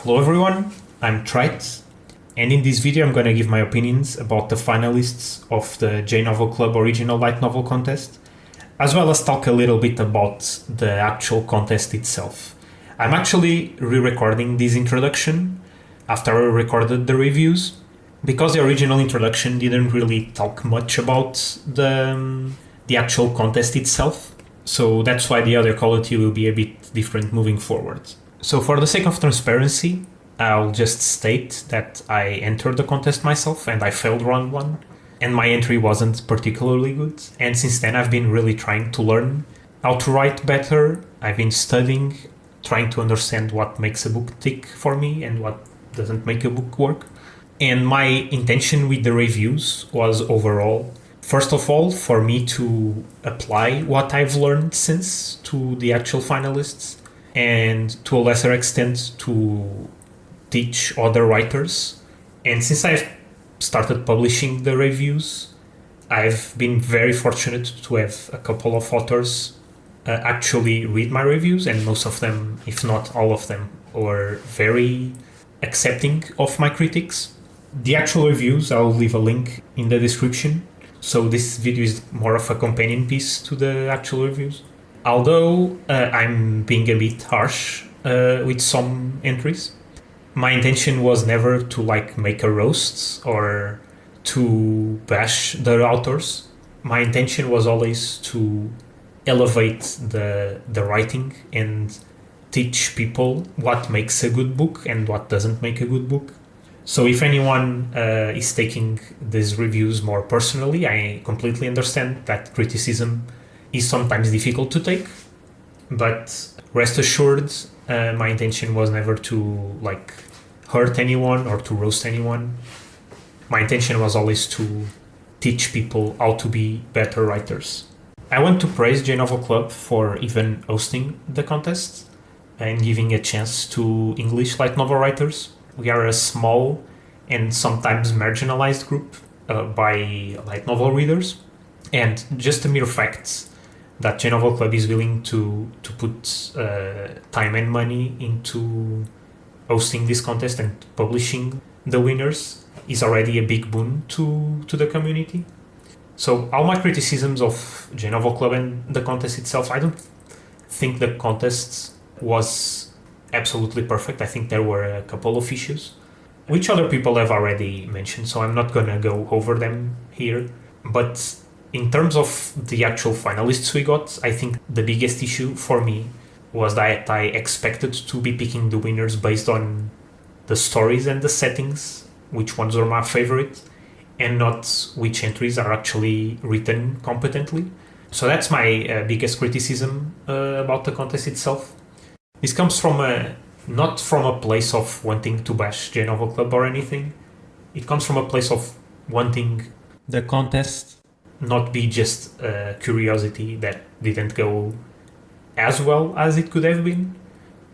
Hello everyone, I'm 𝗬𝗀𝗀𝗀, and in this video I'm going to give my opinions about the finalists of the 𝗦𝗊𝗀𝗀𝗀𝗀 Original Light Novel Contest, as well as talk a little bit about the actual contest itself. I'm actually re-recording this introduction after I recorded the reviews, because the original introduction didn't really talk much about the actual contest itself, so that's why the audio quality will be a bit different moving forward. So for the sake of transparency, I'll just state that I entered the contest myself and I failed round 1, and my entry wasn't particularly good, and since then I've been really trying to learn how to write better. I've been studying, trying to understand what makes a book tick for me and what doesn't make a book work. And my intention with the reviews was overall, first of all, for me to apply what I've learned since to the actual finalists, and to a lesser extent to teach other writers. And since I've started publishing the reviews, I've been very fortunate to have a couple of authors actually read my reviews, and most of them, if not all of them, were very accepting of my critiques. The actual reviews, I'll leave a link in the description, so this video is more of a companion piece to the actual reviews. Although I'm being a bit harsh with some entries, my intention was never to make a roast or to bash the authors. My intention was always to elevate the writing and teach people what makes a good book and what doesn't make a good book. So if anyone is taking these reviews more personally, I completely understand that criticism is sometimes difficult to take, but rest assured, my intention was never to hurt anyone or to roast anyone. My intention was always to teach people how to be better writers. I want to praise 𝗦𝗊𝗀𝗀𝗀𝗀 for even hosting the contest and giving a chance to English light novel writers. We are a small and sometimes marginalized group by light novel readers, and just the mere fact that 𝗦𝗊𝗀𝗀𝗀𝗀 is willing to put time and money into hosting this contest and publishing the winners is already a big boon to the community. So all my criticisms of 𝗦𝗊𝗀𝗀𝗀𝗀 and the contest itself, I don't think the contest was absolutely perfect. I think there were a couple of issues, which other people have already mentioned, so I'm not gonna go over them here. But in terms of the actual finalists we got, I think the biggest issue for me was that I expected to be picking the winners based on the stories and the settings, which ones were my favorite, and not which entries are actually written competently. So that's my biggest criticism about the contest itself. This comes from not from a place of wanting to bash 𝗦𝗊𝗀𝗀𝗀𝗀 or anything. It comes from a place of wanting the contest not be just a curiosity that didn't go as well as it could have been.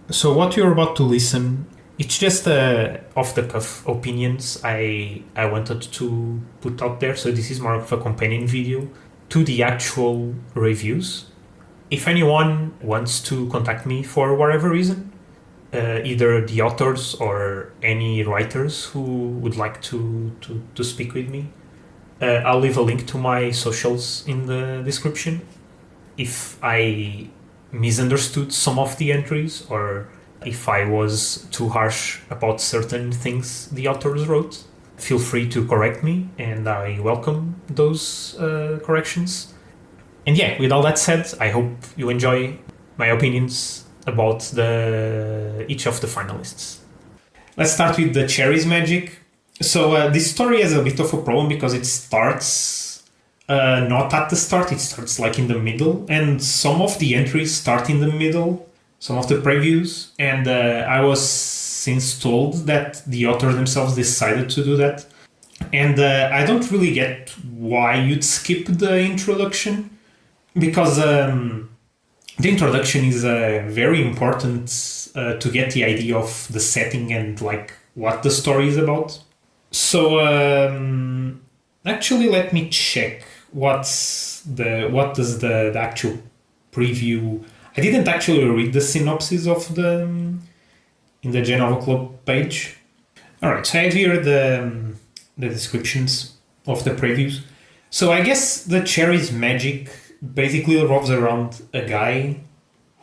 So what you're about to listen, it's just off-the-cuff opinions I wanted to put out there, so this is more of a companion video to the actual reviews. If anyone wants to contact me for whatever reason, either the authors or any writers who would like to speak with me, I'll leave a link to my socials in the description. If I misunderstood some of the entries, or if I was too harsh about certain things the authors wrote, feel free to correct me, and I welcome those corrections. And yeah, with all that said, I hope you enjoy my opinions about each of the finalists. Let's start with the 𝗬𝗀𝗀𝗀𝗀s magic. So this story has a bit of a problem because it starts not at the start, it starts in the middle, and some of the entries start in the middle, some of the previews, and I was since told that the author themselves decided to do that. And I don't really get why you'd skip the introduction, because the introduction is very important to get the idea of the setting and what the story is about. So actually, let me check what does the actual preview. I didn't actually read the synopsis of in the J Novel Club page. Alright, so I have here the descriptions of the previews. So I guess the cherry's magic basically revolves around a guy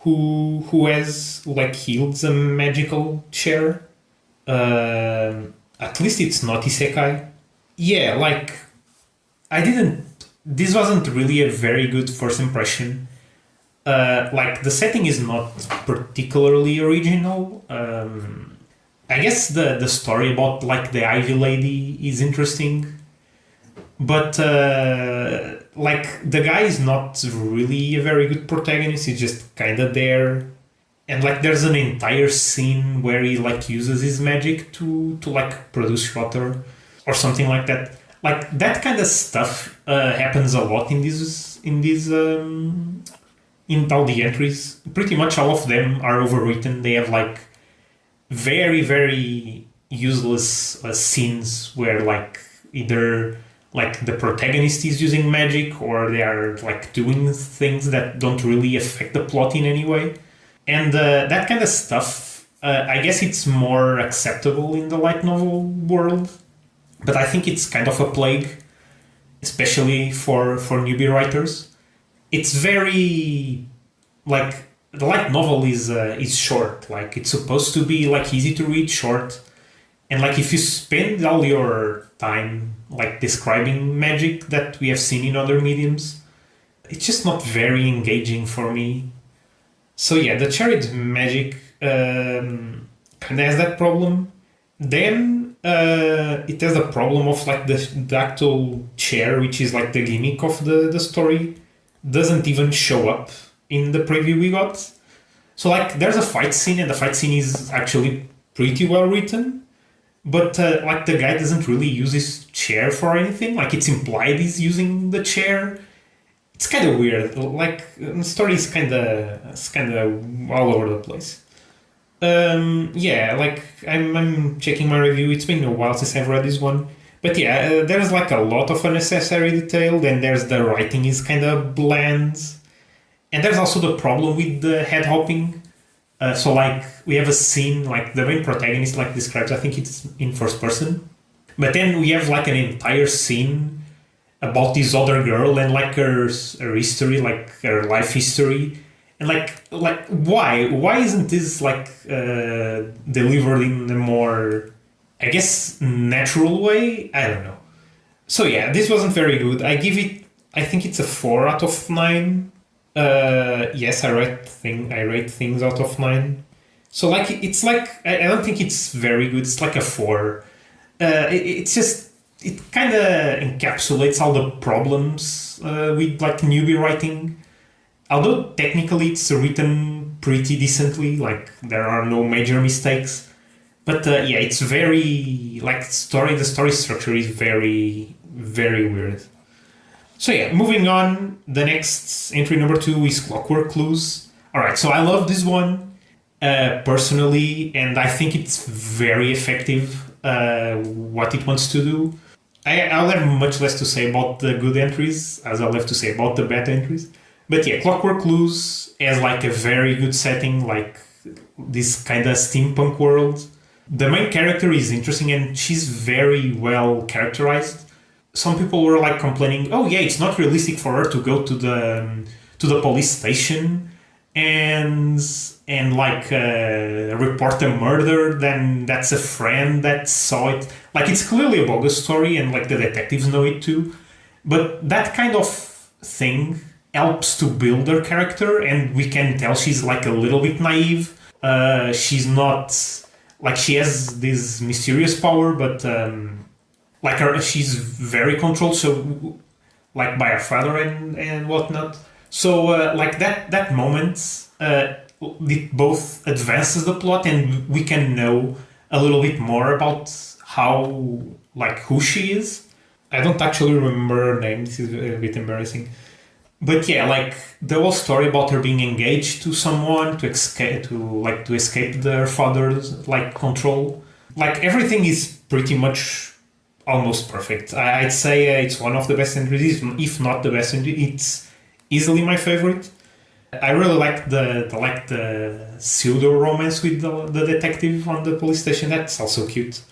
who has like healed a magical chair. At least it's not isekai. Yeah, like this wasn't really a very good first impression. Like the setting is not particularly original. I guess the story about like the Ivy Lady is interesting, but like the guy is not really a very good protagonist. He's just kind of there, and like there's an entire scene where he like uses his magic to like produce water or something like that. Like that kind of stuff happens a lot in all the entries. Pretty much all of them are overwritten. They have like very, very useless scenes where like either like the protagonist is using magic or they are like doing things that don't really affect the plot in any way. And that kind of stuff, I guess it's more acceptable in the light novel world, but I think it's kind of a plague, especially for newbie writers. It's very like the light novel is short. Like it's supposed to be like easy to read, short, and like if you spend all your time like describing magic that we have seen in other mediums, it's just not very engaging for me. So yeah, the chariot magic kind of has that problem. Then it has the problem of like the actual chair, which is like the gimmick of the story, doesn't even show up in the preview we got. So like there's a fight scene, and the fight scene is actually pretty well written, but like the guy doesn't really use his chair for anything. Like it's implied he's using the chair. It's kind of weird. Like the story is kind of all over the place. Yeah, like I'm checking my review. It's been a while since I've read this one, but yeah, there's like a lot of unnecessary detail. Then there's the writing is kind of bland. And there's also the problem with the head hopping. So like we have a scene like the main protagonist like describes, I think it's in first person, but then we have like an entire scene about this other girl and like her history, like her life history, and like why isn't this like delivered in a more, I guess, natural way? I don't know. So yeah, this wasn't very good. I think it's a 4 out of 9. Yes, I rate things out of 9. So like it's like I don't think it's very good. It's like a 4. It's just it kind of encapsulates all the problems with like newbie writing. Although technically it's written pretty decently, like there are no major mistakes. But yeah, it's very like the story structure is very, very weird. So yeah, moving on, the next entry number 2 is Clockwork Clues. Alright, so I love this one personally, and I think it's very effective what it wants to do. I'll have much less to say about the good entries as I'll have to say about the bad entries. But yeah, Clockwork Clues has like a very good setting, like this kind of steampunk world. The main character is interesting and she's very well characterized. Some people were like complaining, oh yeah, it's not realistic for her to go to the police station and like report a murder. Then that's a friend that saw it. Like it's clearly a bogus story, and like the detectives know it too. But that kind of thing helps to build her character, and we can tell she's like a little bit naive. She's not like she has this mysterious power, but she's very controlled, so like by her father and whatnot. So like that moment it both advances the plot, and we can know a little bit more about how like who she is. I don't actually remember her name. This is a bit embarrassing. But yeah, like the whole story about her being engaged to someone to escape their father's like control. Like everything is pretty much almost perfect. I'd say it's one of the best entries, if not the best entry. It's easily my favorite. I really like the pseudo romance with the detective on the police station. That's also cute.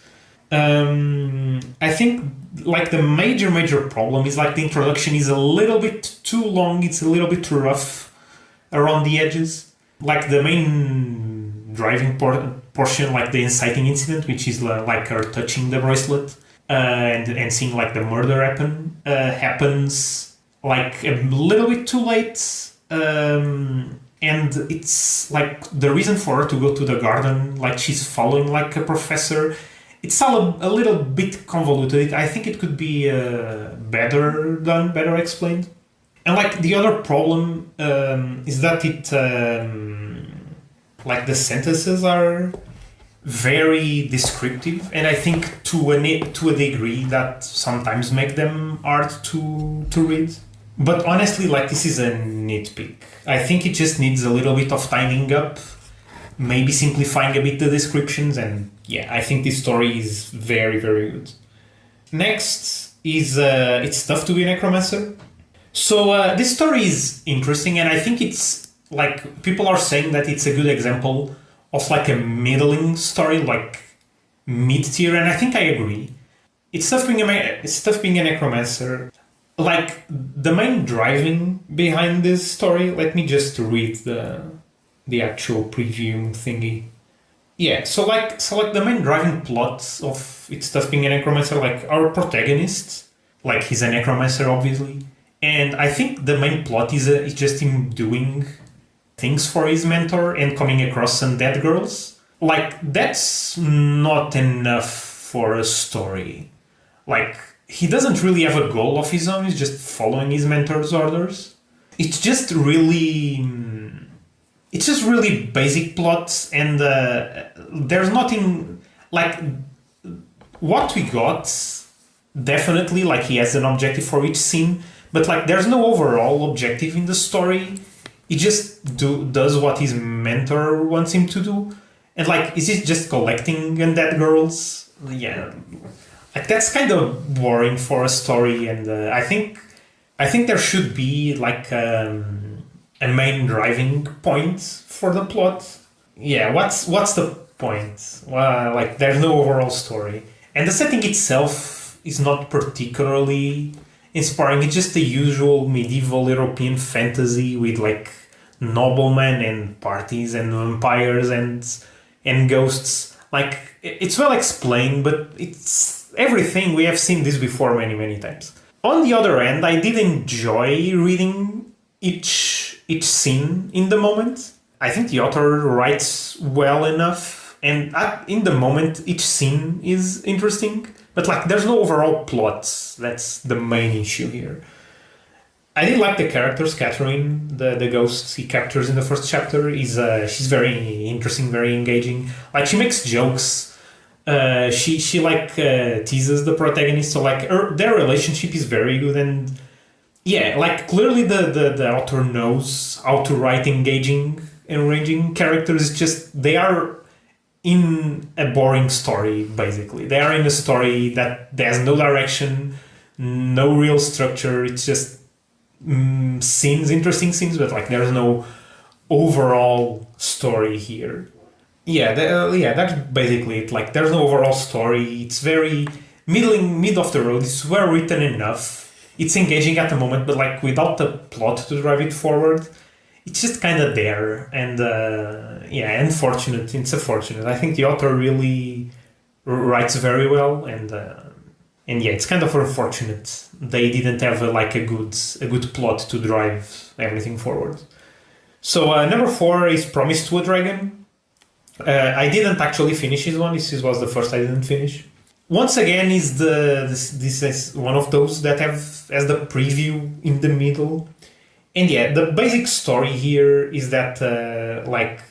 I think like the major problem is like the introduction is a little bit too long. It's a little bit rough around the edges. Like the main driving portion, like the inciting incident, which is like her touching the bracelet and seeing like the murder happens like a little bit too late. And it's like the reason for her to go to the garden, like she's following like a professor. It's all a little bit convoluted. I think it could be better done, better explained. And like the other problem is that it like the sentences are very descriptive, and I think to a degree that sometimes make them hard to read. But honestly, like this is a nitpick. I think it just needs a little bit of tidying up, maybe simplifying a bit the descriptions, and yeah, I think this story is very, very good. Next is It's Tough to Be a Necromancer. So this story is interesting, and I think it's like people are saying that it's a good example of like a middling story, like mid-tier, and I think I agree. It's tough being a necromancer. Like the main driving behind this story. Let me just read the actual preview thingy. Yeah, so like the main driving plot of It's Tough Being a Necromancer, like our protagonist, like he's a necromancer obviously, and I think the main plot is just him doing things for his mentor and coming across undead girls. Like that's not enough for a story. Like he doesn't really have a goal of his own. He's just following his mentor's orders. It's just really basic plots, and there's nothing like what we got. Definitely, like he has an objective for each scene, but like there's no overall objective in the story. He just does what his mentor wants him to do, and like is he just collecting undead girls? Yeah, like that's kind of boring for a story, and I think there should be like a main driving point for the plot. Yeah, what's the point? Well, like there's no overall story, and the setting itself is not particularly inspiring. It's just the usual medieval European fantasy with like noblemen and parties and vampires and ghosts. Like it's well explained, but it's everything we have seen this before many times. On the other end, I did enjoy reading each scene in the moment. I think the author writes well enough, and in the moment each scene is interesting, but like there's no overall plot. That's the main issue here. I did like the characters. Catherine, the ghost he captures in the first chapter, she's very interesting, very engaging. Like she makes jokes. She like teases the protagonist. So like their relationship is very good, and yeah, like clearly the author knows how to write engaging, enraging characters. It's just they are in a boring story, basically. They are in a story that has no direction, no real structure. It's just scenes, interesting scenes, but like there's no overall story here. Yeah, that's basically it. Like there's no overall story. It's very mid of the road. It's well written enough. It's engaging at the moment, but like without the plot to drive it forward, it's just kind of there. And yeah, unfortunate. It's unfortunate. I think the author really writes very well, and yeah, it's kind of unfortunate they didn't have a good plot to drive everything forward. So number 4 is Promise to a Dragon. I didn't actually finish this one. This was the first I didn't finish. Once again, this is one of those that has the preview in the middle. And yeah, the basic story here is that like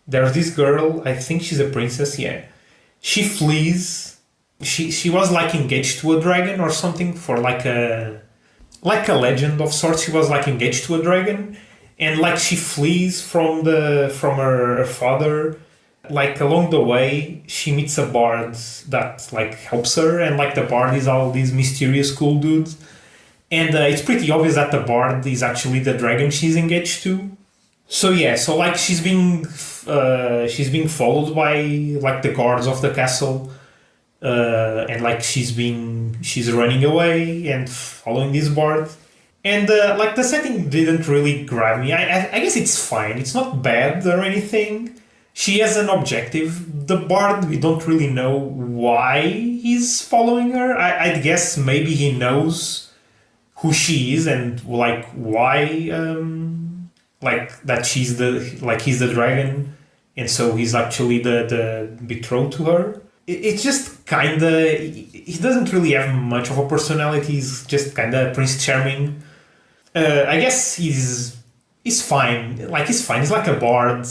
there's this girl, I think she's a princess, yeah. She flees. She was like engaged to a dragon or something for like a legend of sorts. She was like engaged to a dragon, and like she flees from her father. Like along the way, she meets a bard that like helps her, and like the bard is all these mysterious cool dudes, and it's pretty obvious that the bard is actually the dragon she's engaged to. So yeah, so like she's being followed by like the guards of the castle, and like she's running away and following this bard, and like the setting didn't really grab me. I guess it's fine. It's not bad or anything. She has an objective. The bard, we don't really know why he's following her. I'd guess maybe he knows who she is and like why, like that she's he's the dragon, and so he's actually the betrothed to her. It's just kinda, he doesn't really have much of a personality. He's just kinda Prince Charming. I guess he's fine. Like he's fine. He's like a bard.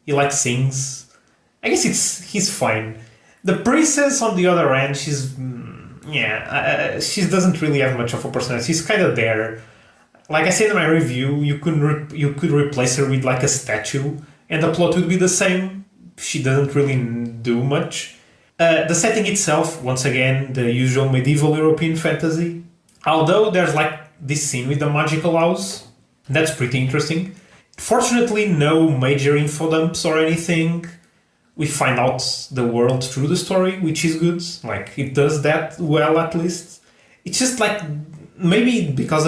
He like sings. I guess he's fine. The princess, on the other hand, she doesn't really have much of a personality. She's kind of there. Like I said in my review, you could replace her with like a statue, and the plot would be the same. She doesn't really do much. The setting itself, once again, the usual medieval European fantasy. Although there's like this scene with the magical house, that's pretty interesting. Fortunately, no major info dumps or anything. We find out the world through the story, which is good. Like, it does that well, at least. It's just like, maybe because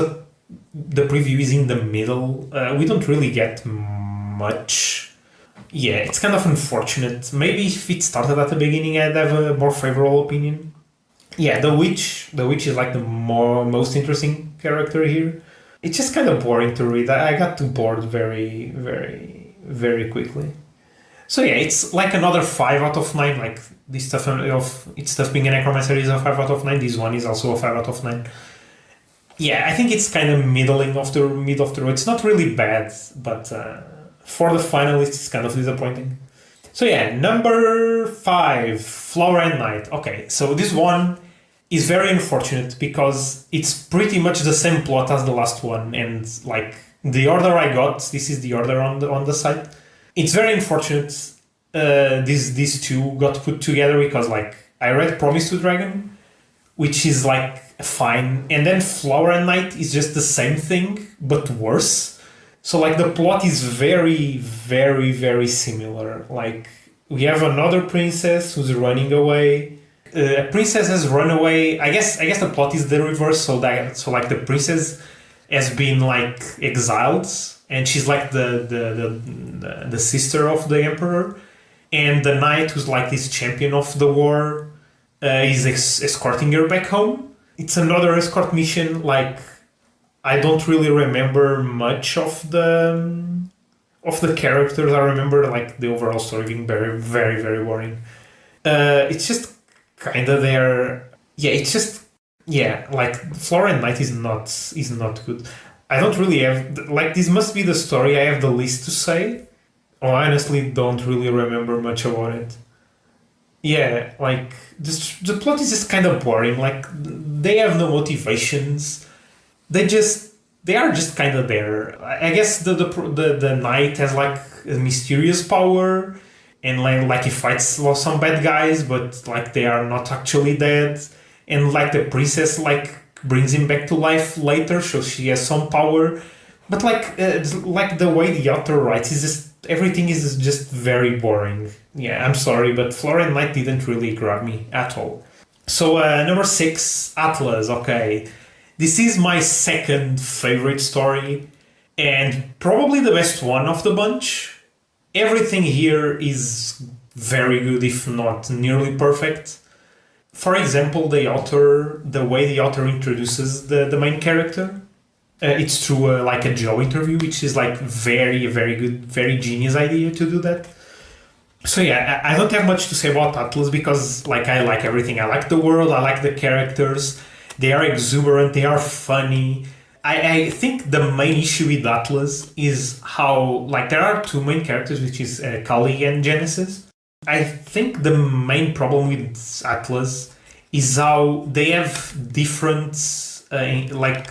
the preview is in the middle, we don't really get much. Yeah, it's kind of unfortunate. Maybe if it started at the beginning, I'd have a more favorable opinion. Yeah, the witch is like the most interesting character here. It's just kind of boring to read. I got too bored very, very, very quickly. So yeah, it's like another 5 out of 9. Like this stuff its stuff being a Necromancer is a 5 out of 9. This one is also a 5 out of 9. Yeah, I think it's kind of middling of the road. It's not really bad, but for the finalists, it's kind of disappointing. So yeah, number 5, Flower and Night. Okay, so this one is very unfortunate because it's pretty much the same plot as the last one, and like the order I got, this is the order on the site. It's very unfortunate these two got put together because like I read Promise to Dragon, which is like fine, and then Flower and Night is just the same thing but worse. So like the plot is very, very, very similar. Like we have another princess who's running away. A princess has run away. I guess the plot is the reverse. So like the princess has been like exiled, and she's like the sister of the emperor, and the knight who's like this champion of the war is escorting her back home. It's another escort mission. Like I don't really remember much of the characters. I remember like the overall story being very, very, very boring. It's just kind of there. Yeah, it's just, yeah, like Flower and Night is not good. I don't really have, like, this must be the story I have the least to say. I honestly don't really remember much about it. Yeah, like the plot is just kind of boring. Like they have no motivations. They are just kind of there. I guess the knight has like a mysterious power, and like he fights some bad guys, but like they are not actually dead. And like the princess like brings him back to life later, so she has some power. But like the way the author writes is just everything is just very boring. Yeah, I'm sorry, but Flower and Night didn't really grab me at all. So number 6, Atlas. Okay, this is my second favorite story, and probably the best one of the bunch. Everything here is very good, if not nearly perfect. For example, the way the author introduces the main character, it's through like a job interview, which is like very, very good, very genius idea to do that. So yeah, I don't have much to say about Atlas because like I like everything. I like the world, I like the characters. They are exuberant, they are funny. I think the main issue with Atlas is how, like, there are two main characters, which is Kali and Genesis. I think the main problem with Atlas is how they have different, like,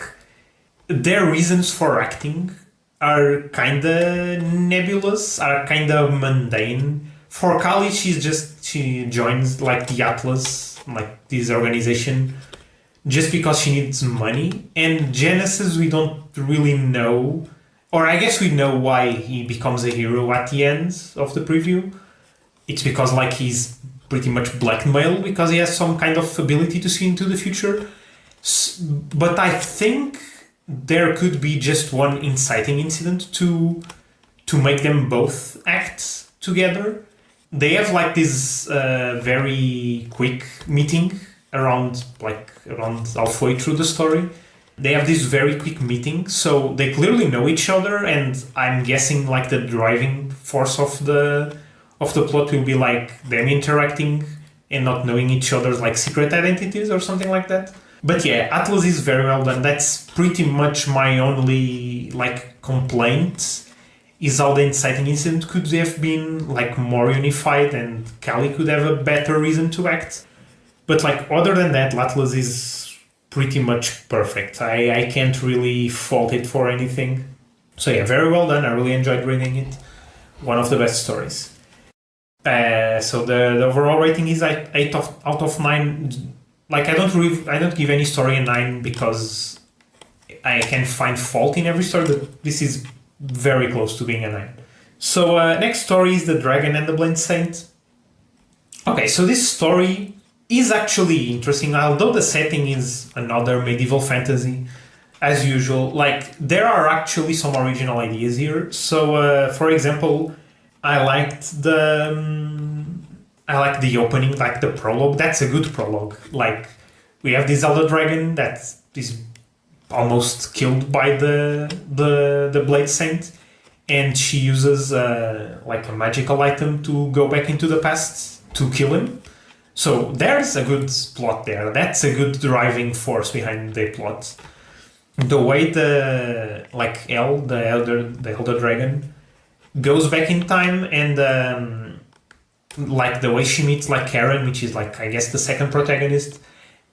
their reasons for acting are kind of nebulous, are kind of mundane. For Kali, she joins, like, the Atlas, like, this organization, just because she needs money. And Genesis, we don't really know Or I guess we know why he becomes a hero at the end of the preview. It's because like he's pretty much blackmailed because he has some kind of ability to see into the future. But I think there could be just one inciting incident to make them both act together. They have like this very quick meeting around halfway through the story. They have this very quick meeting, so they clearly know each other, and I'm guessing like the driving force of the plot will be like them interacting and not knowing each other's like secret identities or something like that. But yeah, Atlas is very well done. That's pretty much my only like complaint, is how the inciting incident could have been like more unified and Callie could have a better reason to act. But like other than that, Atlas is pretty much perfect. I can't really fault it for anything. So yeah, very well done. I really enjoyed reading it. One of the best stories. So the overall rating is 8 out of 9. Like I don't give any story a 9 because I can find fault in every story, but this is very close to being a 9. So next story is The Dragon and the Blind Saint. Okay, so this story is actually interesting, although the setting is another medieval fantasy, as usual. Like there are actually some original ideas here. So for example, I liked the opening, like the prologue. That's a good prologue. Like we have this elder dragon that is almost killed by the Blade Saint, and she uses like a magical item to go back into the past to kill him. So there's a good plot there. That's a good driving force behind the plot. The way the elder dragon goes back in time, and like the way she meets like Karen, which is like I guess the second protagonist,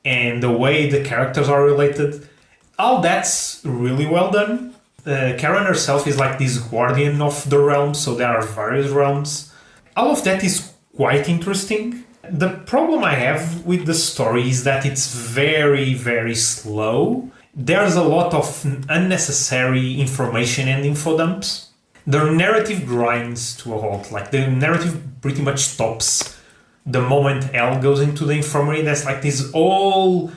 and the way the characters are related, all that's really well done. Karen herself is like this guardian of the realm, so there are various realms. All of that is quite interesting. The problem I have with the story is that it's very, very slow. There's a lot of unnecessary information and info dumps. The narrative grinds to a halt. Like the narrative pretty much stops the moment Elle goes into the infirmary. There's like this whole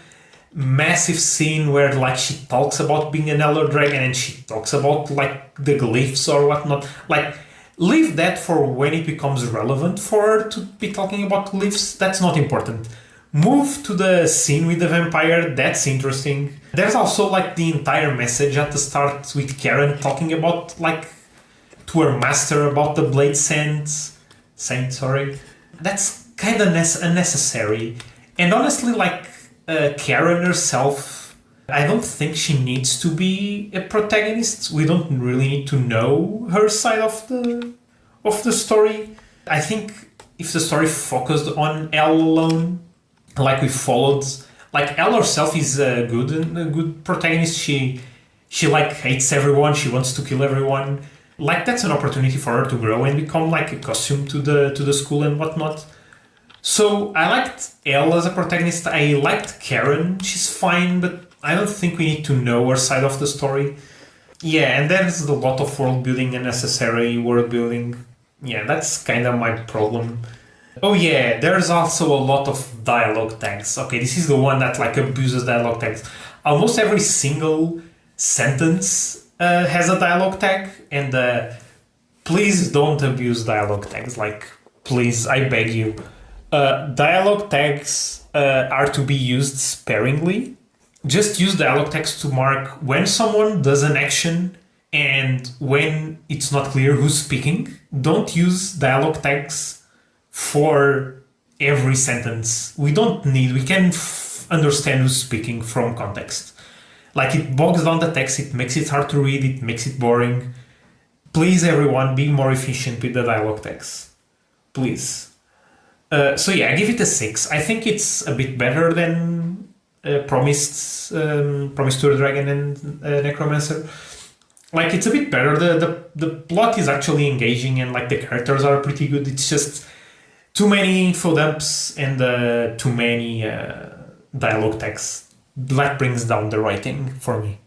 massive scene where like she talks about being an elder dragon and she talks about like the glyphs or whatnot. Like leave that for when it becomes relevant for her to be talking about glyphs. That's not important. Move to the scene with the vampire. That's interesting. There's also like the entire message at the start with Karen talking about like to her master about the Blade Saint. That's kind of unnecessary. And honestly, like Karen herself, I don't think she needs to be a protagonist. We don't really need to know her side of the story. I think if the story focused on Elle alone, like we followed, like Elle herself is a good protagonist. She like hates everyone. She wants to kill everyone. Like that's an opportunity for her to grow and become like a costume to the school and whatnot. So I liked Elle as a protagonist. I liked Karen. She's fine, but I don't think we need to know her side of the story. Yeah, and there's a lot of world building, unnecessary world building. Yeah, that's kind of my problem. Oh yeah, there's also a lot of dialogue tags. Okay, this is the one that like abuses dialogue tags. Almost every single sentence has a dialogue tag, and please don't abuse dialogue tags. Like, please, I beg you. Dialogue tags are to be used sparingly. Just use dialogue tags to mark when someone does an action and when it's not clear who's speaking. Don't use dialogue tags for every sentence. We can understand who's speaking from context. Like it bogs down the text, it makes it hard to read, it makes it boring. Please everyone, be more efficient with the dialogue tags. Please. So yeah, I give it a 6. I think it's a bit better than Promised to the Dragon and Necromancer. Like it's a bit better. The plot is actually engaging and like the characters are pretty good. It's just too many info dumps and too many dialogue tags. That brings down the writing for me.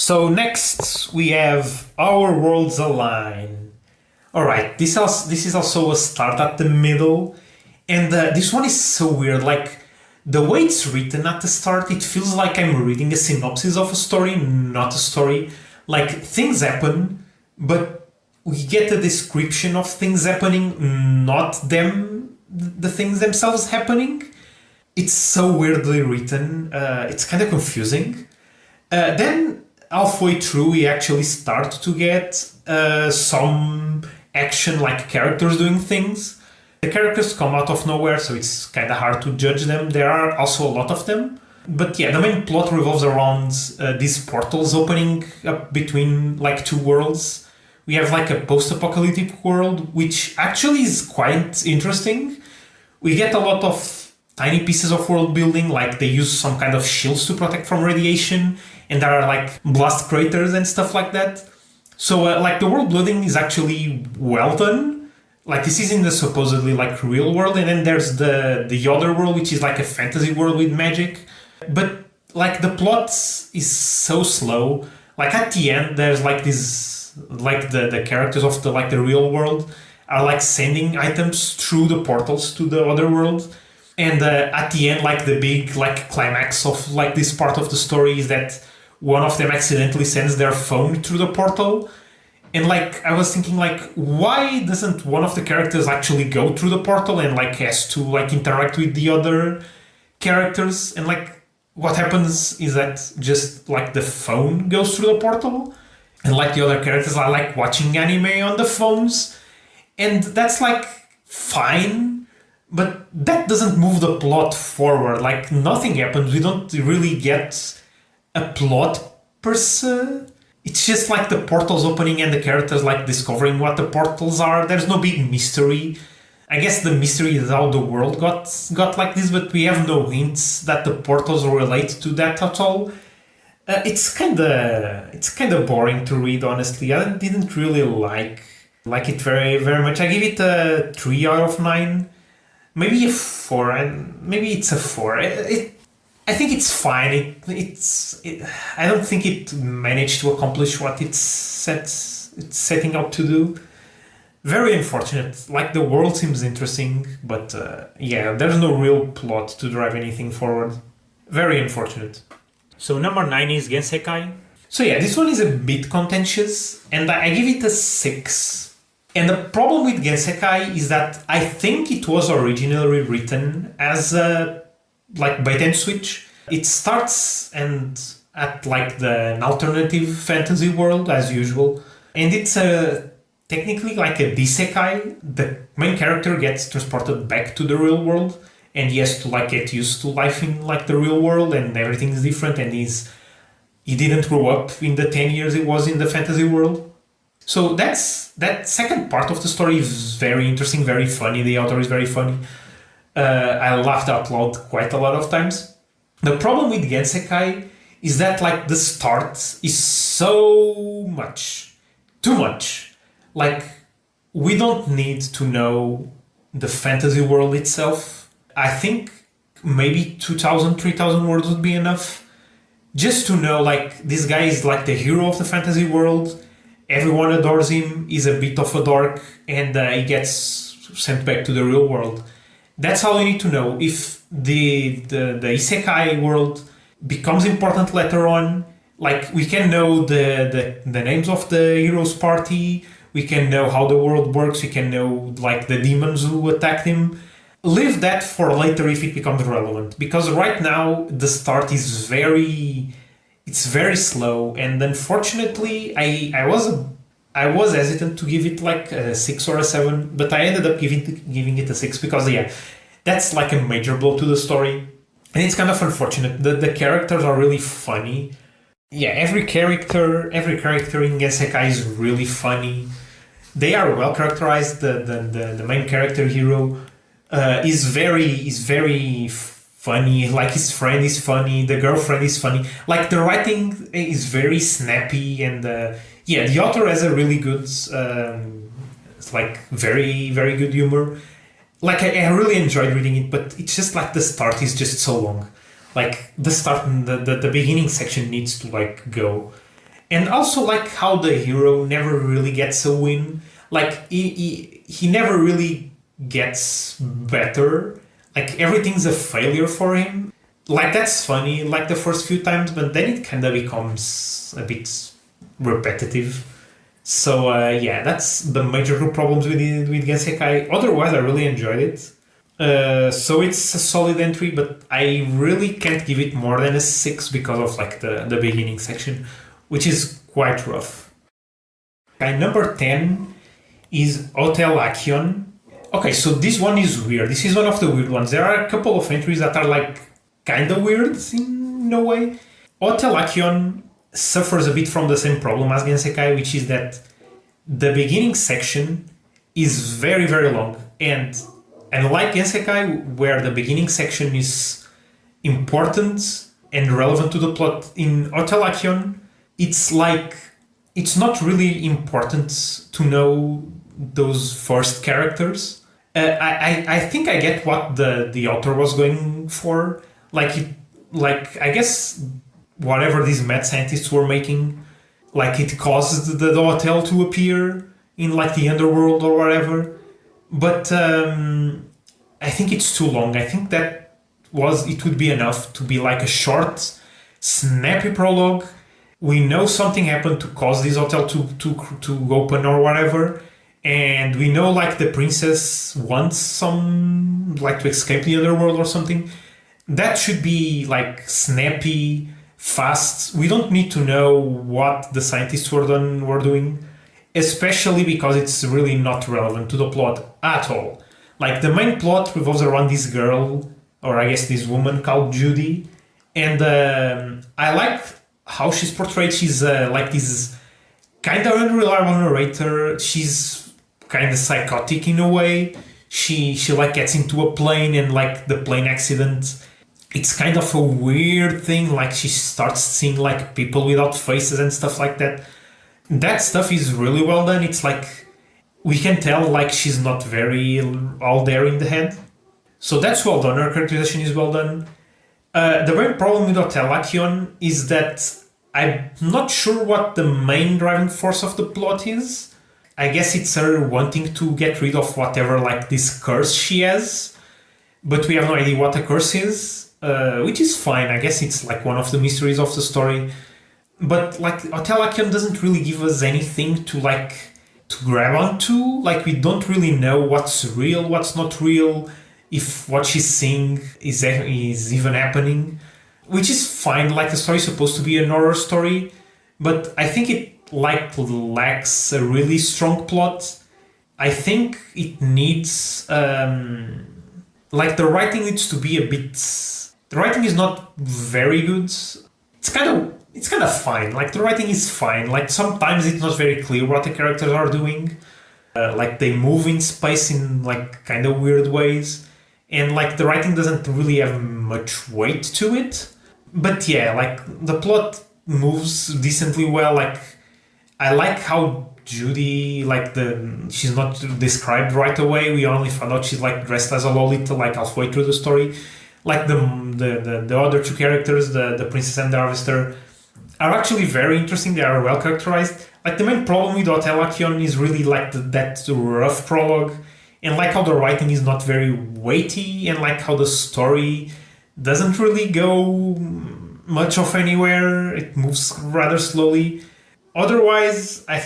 So next we have Our Worlds Align. Alright, this is also a start at the middle, and this one is so weird. Like, the way it's written at the start, it feels like I'm reading a synopsis of a story, not a story. Like, things happen, but we get a description of things happening, not the things themselves happening. It's so weirdly written, it's kind of confusing. Then, halfway through, we actually start to get some action, like characters doing things. The characters come out of nowhere, so it's kind of hard to judge them. There are also a lot of them. But yeah, the main plot revolves around these portals opening up between like two worlds. We have like a post-apocalyptic world, which actually is quite interesting. We get a lot of tiny pieces of world building, like they use some kind of shields to protect from radiation, and there are like blast craters and stuff like that. So like the world building is actually well done. Like, this is in the supposedly like real world, and then there's the other world, which is like a fantasy world with magic. But like the plot is so slow. Like at the end, there's like this, like the characters of the real world are like sending items through the portals to the other world. And at the end, like the big like climax of like this part of the story is that one of them accidentally sends their phone through the portal. And like, I was thinking like, why doesn't one of the characters actually go through the portal and like has to like interact with the other characters? And like, what happens is that just like the phone goes through the portal, and like the other characters are like watching anime on the phones. And that's like fine, but that doesn't move the plot forward. Like, nothing happens. We don't really get a plot per se. It's just like the portals opening and the characters like discovering what the portals are. There's no big mystery. I guess the mystery is how the world got like this, but we have no hints that the portals relate to that at all. It's kind of boring to read, honestly. I didn't really like it very, very much. I give it a 3 out of 9, maybe a 4, and maybe it's a 4. I think it's fine. I don't think it managed to accomplish what it's setting out to do. Very unfortunate. Like, the world seems interesting, but yeah, there's no real plot to drive anything forward. Very unfortunate. So number 9 is Gensekai. So yeah, this one is a bit contentious, and I give it a 6. And the problem with Gensekai is that I think it was originally written as a like bait and switch. It starts and at like an alternative fantasy world as usual, and it's technically like a 𝗧𝗧𝗃𝗃. The main character gets transported back to the real world, and he has to like get used to life in like the real world, and everything is different, and he didn't grow up in the 10 years he was in the fantasy world. So that second part of the story is very interesting, very funny. The author is very funny. I laughed out loud quite a lot of times. The problem with Gensekai is that like the start is so much, too much. Like, we don't need to know the fantasy world itself. I think maybe 2,000, 3,000 words would be enough. Just to know like this guy is like the hero of the fantasy world. Everyone adores him. He's a bit of a dork, and he gets sent back to the real world. That's all you need to know. If the isekai world becomes important later on, like we can know the names of the hero's party, we can know how the world works, we can know like the demons who attacked him. Leave that for later if it becomes relevant, because right now the start is very slow, and unfortunately I was hesitant to give it like a 6 or a 7, but I ended up giving it a 6 because yeah, that's like a major blow to the story, and it's kind of unfortunate. The characters are really funny. Yeah, every character in Gensekai is really funny. They are well characterized. The main character hero is very funny. Like, his friend is funny, the girlfriend is funny. Like, the writing is very snappy, and yeah, the author has a really good, like very, very good humor. Like, I really enjoyed reading it, but it's just like the start is just so long. Like, the start, the beginning section needs to like go. And also like how the hero never really gets a win. Like he never really gets better. Like everything's a failure for him. Like that's funny, like the first few times, but then it kind of becomes a bit repetitive. So yeah, that's the major problems with Gensekai. Otherwise, I really enjoyed it. So it's a solid entry, but I really can't give it more than a 6 because of like the beginning section, which is quite rough. Okay, number 10 is Hotel Acheon. Okay, so this one is weird. This is one of the weird ones. There are a couple of entries that are like kind of weird in a way. Hotel Acheon suffers a bit from the same problem as Gensekai, which is that the beginning section is very, very long. And like Gensekai, where the beginning section is important and relevant to the plot, in Hotel Acheon, it's like, it's not really important to know those first characters. I think I get what the author was going for. I guess whatever these mad scientists were making, like it caused the hotel to appear in like the underworld or whatever. But I think it's too long. I think that it would be enough to be like a short, snappy prologue. We know something happened to cause this hotel to open or whatever. And we know like the princess wants some like to escape the underworld or something. That should be like snappy, fast. We don't need to know what the scientists were doing, especially because it's really not relevant to the plot at all. Like the main plot revolves around this girl, or I guess this woman called Judy, and I like how she's portrayed. She's like this kind of unreliable narrator. She's kind of psychotic in a way. She like gets into a plane, and like the plane accident, it's kind of a weird thing. Like she starts seeing like people without faces and stuff like that. That stuff is really well done. It's like we can tell like she's not very all there in the head. So that's well done. Her characterization is well done. The main problem with Hotel Acheon is that I'm not sure what the main driving force of the plot is. I guess it's her wanting to get rid of whatever like this curse she has, but we have no idea what the curse is, which is fine. I guess it's like one of the mysteries of the story. But like Hotel Acheon doesn't really give us anything to grab onto. Like we don't really know what's real, what's not real, if what she's seeing is even happening, which is fine. Like the story is supposed to be an horror story, but I think it lacks a really strong plot. I think it needs like the writing needs to be a bit. The writing is not very good. It's kind of fine. Like the writing is fine. Like sometimes it's not very clear what the characters are doing. Like they move in space in like kind of weird ways, and like the writing doesn't really have much weight to it. But yeah, like the plot moves decently well. Like I like how Judy, like she's not described right away. We only found out she's like dressed as a Lolita like halfway through the story. Like the other two characters, the princess and the harvester, are actually very interesting. They are well characterized. Like the main problem with Hotel Acheon is really like that rough prologue, and like how the writing is not very weighty, and like how the story doesn't really go much of anywhere. It moves rather slowly. Otherwise, I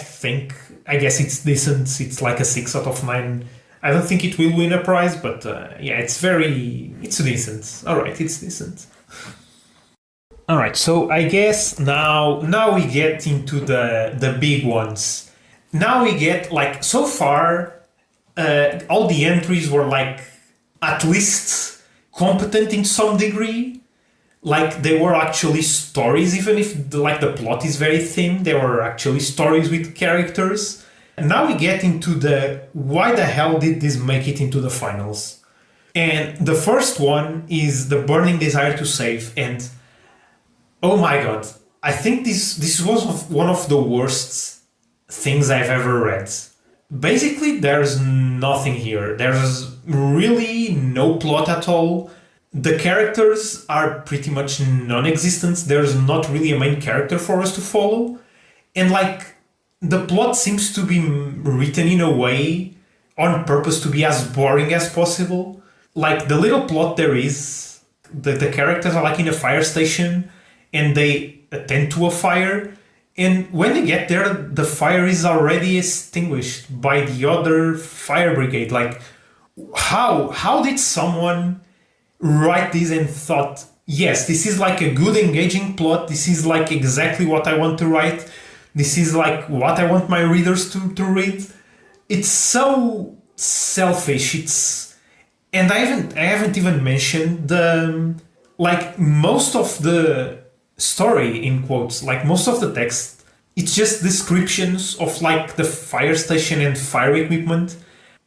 guess it's decent. It's like a 6 out of 9. I don't think it will win a prize, but yeah, it's decent. All right, it's decent. All right, so I guess now we get into the big ones. Now we get like so far, all the entries were like at least competent in some degree. Like they were actually stories, even if the plot is very thin. They were actually stories with characters. And now we get into why the hell did this make it into the finals? And the first one is the burning desire to save. And oh my god, I think this was one of the worst things I've ever read. Basically, there's nothing here. There's really no plot at all. The characters are pretty much non-existent. There's not really a main character for us to follow. And like the plot seems to be written in a way on purpose to be as boring as possible. Like the little plot there is, the characters are like in a fire station and they attend to a fire. And when they get there, the fire is already extinguished by the other fire brigade. Like, how did someone write this and thought, yes, this is like a good engaging plot. This is like exactly what I want to write. This is like what I want my readers to read. It's so selfish. And I haven't even mentioned the like most of the story in quotes, like most of the text, it's just descriptions of like the fire station and fire equipment.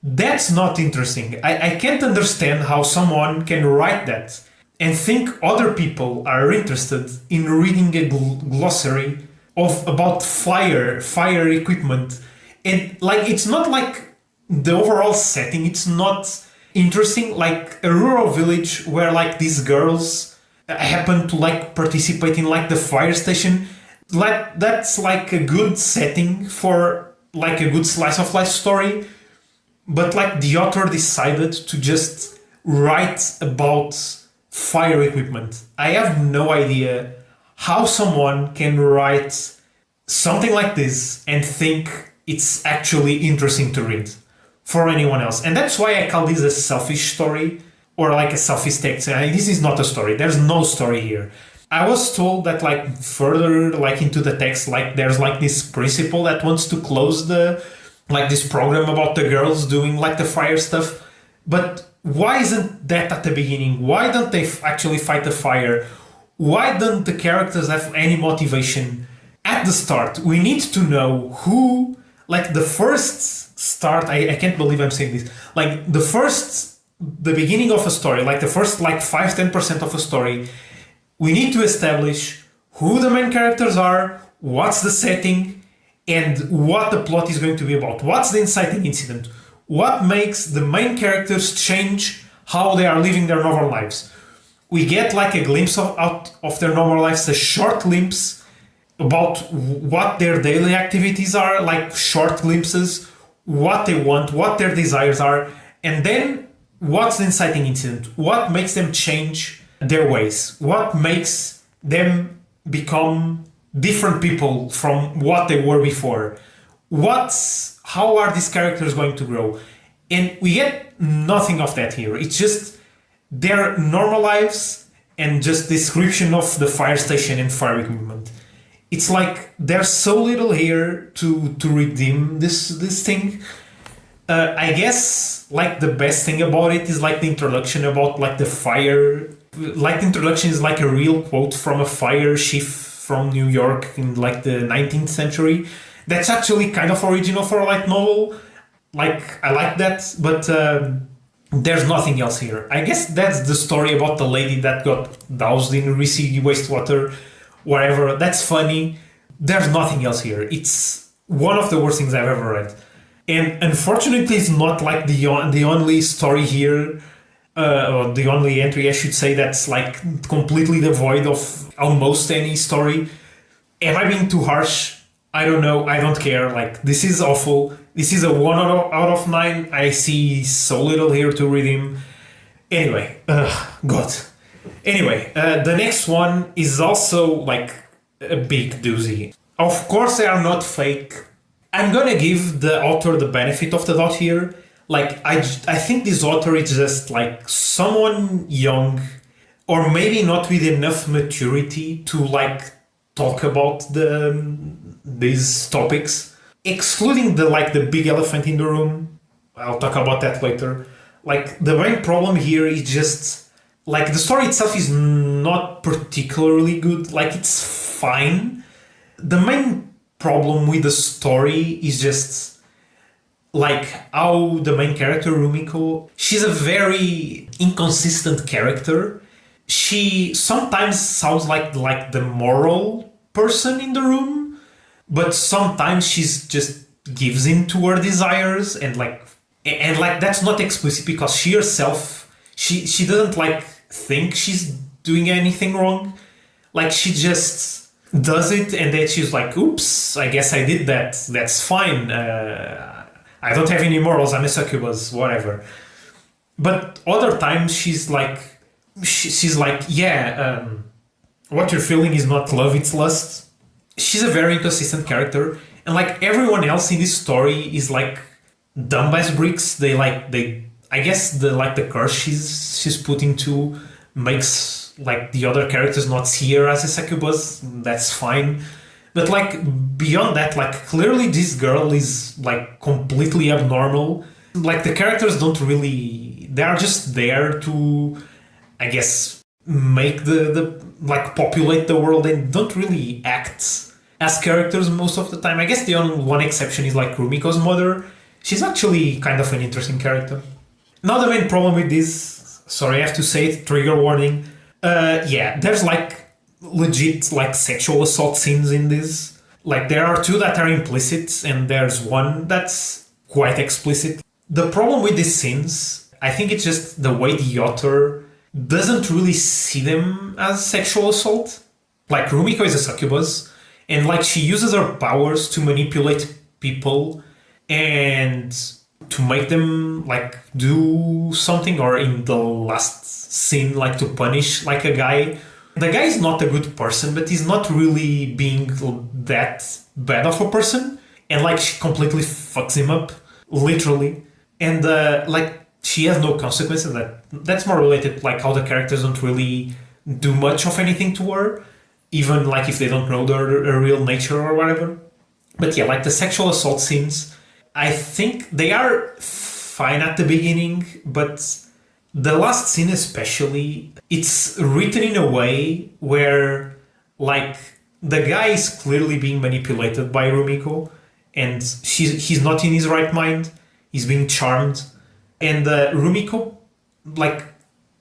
That's not interesting. I can't understand how someone can write that and think other people are interested in reading a glossary about fire equipment. And like it's not like the overall setting, it's not interesting. Like a rural village where like these girls happen to like participate in like the fire station, like that's like a good setting for like a good slice of life story. But like the author decided to just write about fire equipment. I have no idea how someone can write something like this and think it's actually interesting to read for anyone else. And that's why I call this a selfish story or like a selfish text. I mean, this is not a story. There's no story here. I was told that like further like into the text, like there's like this principal that wants to close the like this program about the girls doing like the fire stuff. But why isn't that at the beginning? Why don't they actually fight the fire? Why don't the characters have any motivation at the start? We need to know who, like the first start, I can't believe I'm saying this, like the beginning of a story, like the first like 5-10% of a story, we need to establish who the main characters are, what's the setting, and what the plot is going to be about. What's the inciting incident? What makes the main characters change how they are living their normal lives? We get like a glimpse out of their normal lives, a short glimpse about what their daily activities are, like short glimpses, what they want, what their desires are, and then what's the inciting incident? What makes them change their ways? What makes them become different people from what they were before? How are these characters going to grow? And we get nothing of that here. It's just their normal lives and just description of the fire station and fire equipment. It's like there's so little here to redeem this thing. I guess like the best thing about it is like the introduction about like the fire. Like the introduction is like a real quote from a fire chief from New York in like the 19th century. That's actually kind of original for a light novel. Like I like that, but there's nothing else here. I guess that's the story about the lady that got doused in 𝗧𝗶𝗺𝗀𝘀 wastewater, wherever. That's funny. There's nothing else here. It's one of the worst things I've ever read. And unfortunately, it's not like the only story here, or the only entry, I should say, that's like completely devoid of almost any story. Am I being too harsh? I don't know. I don't care. Like, this is awful. This is a 1 out of 9. I see so little here to redeem. Anyway, God. Anyway, the next one is also like a big doozy. Of course, they are not fake. I'm gonna give the author the benefit of the doubt here. Like, I think this author is just like someone young, or maybe not with enough maturity to like talk about these topics. Excluding the big elephant in the room, I'll talk about that later. Like, the main problem here is just like the story itself is not particularly good. Like, it's fine. The main problem with the story is just like how the main character 𝗦𝗧𝗰𝗶𝗹𝘀, she's a very inconsistent character. She sometimes sounds like the moral person in the room, but sometimes she's just gives in to her desires, and that's not explicit because she herself she doesn't like think she's doing anything wrong. Like, she just does it, and then she's like, oops, I guess I did that. That's fine. I don't have any morals. I'm a succubus, whatever. But other times she's like, yeah, what you're feeling is not love, it's lust. She's a very inconsistent character, and like everyone else in this story is like dumb as bricks. I guess the curse she's put into makes like the other characters not see her as a succubus. That's fine. But like beyond that, like clearly this girl is like completely abnormal. Like the characters don't really, they are just there to, I guess, make the like populate the world, and don't really act as characters most of the time. I guess the only one exception is like Rumiko's mother. She's actually kind of an interesting character. Now the main problem with this, sorry I have to say it, trigger warning. Yeah, there's like legit like sexual assault scenes in this. Like there are two that are implicit and there's one that's quite explicit. The problem with these scenes, I think it's just the way the author doesn't really see them as sexual assault. Like Rumiko is a succubus and like she uses her powers to manipulate people and to make them like do something, or in the last scene like to punish like a guy. The guy is not a good person, but he's not really being that bad of a person, and like she completely fucks him up, literally. And like she has no consequences. That's more related like how the characters don't really do much of anything to her, even like if they don't know her real nature or whatever. But yeah, like the sexual assault scenes, I think they are fine at the beginning, but the last scene especially, it's written in a way where like the guy is clearly being manipulated by Rumiko, and he's not in his right mind. He's being charmed, and Rumiko like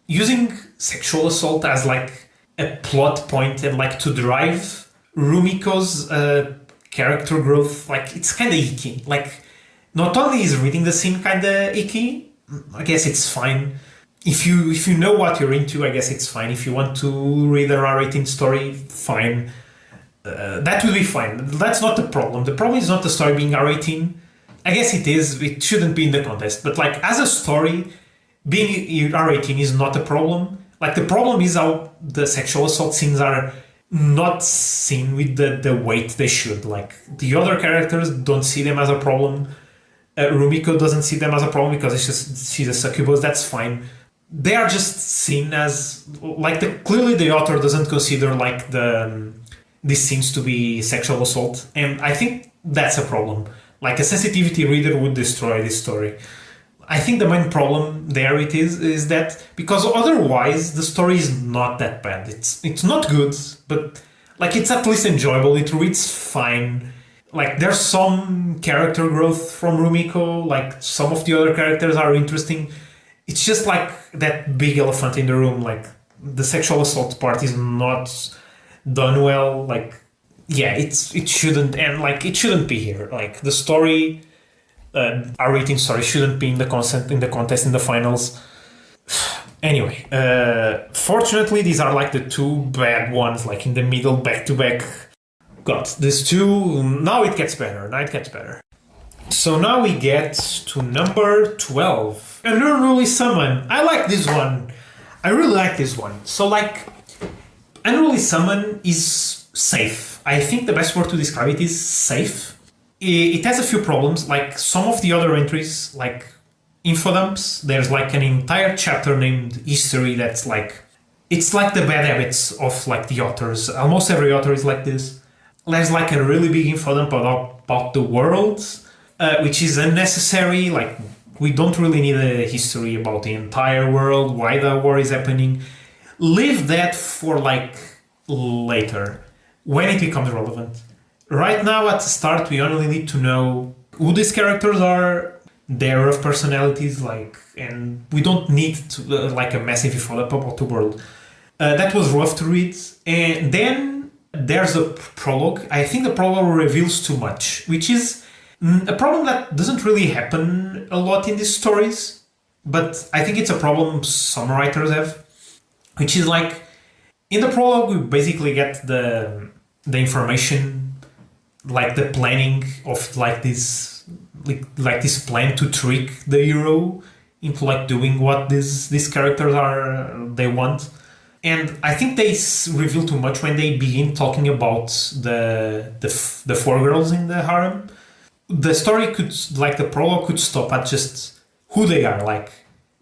using sexual assault as like a plot point and like to drive Rumiko's character growth. Like it's kind of icky. Like not only is reading the scene kind of icky, I guess it's fine. If you know what you're into, I guess it's fine. If you want to read a R18 story, fine. That will be fine. That's not the problem. The problem is not the story being R18. I guess it is. It shouldn't be in the contest. But like as a story, being R18 is not a problem. Like the problem is how the sexual assault scenes are not seen with the weight they should. Like the other characters don't see them as a problem. Rumiko doesn't see them as a problem because she's a succubus. That's fine. They are just seen as like clearly the author doesn't consider like these scenes to be sexual assault, and I think that's a problem. Like a sensitivity reader would destroy this story. I think the main problem there is that because otherwise the story is not that bad. It's not good, but like it's at least enjoyable. It reads fine. Like there's some character growth from Rumiko. Like some of the other characters are interesting. It's just like that big elephant in the room. Like the sexual assault part is not done well. Like yeah, it shouldn't, and like it shouldn't be here. Like the story, R18 story shouldn't be in the contest in the finals. Anyway, fortunately these are like the two bad ones, like in the middle, back to back. Got these two. Now it gets better. So now we get to number 12. Unruly Summon. I like this one. I really like this one. So like, Unruly Summon is safe. I think the best word to describe it is safe. It has a few problems. Like some of the other entries, like info dumps, there's like an entire chapter named History that's like, it's like the bad habits of like the authors. Almost every author is like this. There's like a really big info dump about the world, which is unnecessary. Like we don't really need a history about the entire world, why the war is happening. Leave that for like later, when it becomes relevant. Right now at the start, we only need to know who these characters are, their rough personalities, like, and we don't need to, like a massive info dump about the world. That was rough to read. And then there's a prologue. I think the prologue reveals too much, which is a problem that doesn't really happen a lot in these stories, but I think it's a problem some writers have, which is like, in the prologue we basically get the the information, like the planning of like this plan to trick the hero into like doing what these characters they want. And I think they reveal too much when they begin talking about the four girls in the harem. The story could, like the prologue, could stop at just who they are. Like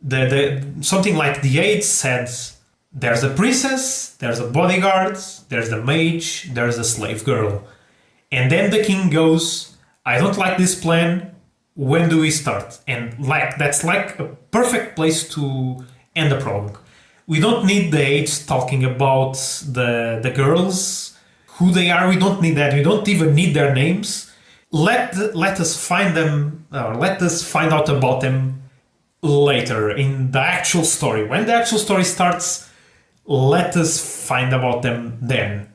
the something like the aides said, there's a princess, there's a bodyguard, there's the mage, there's a slave girl. And then the king goes, I don't like this plan, when do we start? And like that's like a perfect place to end the prologue. We don't need the aides talking about the girls, who they are. We don't need that. We don't even need their names. Let us find them, or let us find out about them later in the actual story. When the actual story starts, let us find about them then.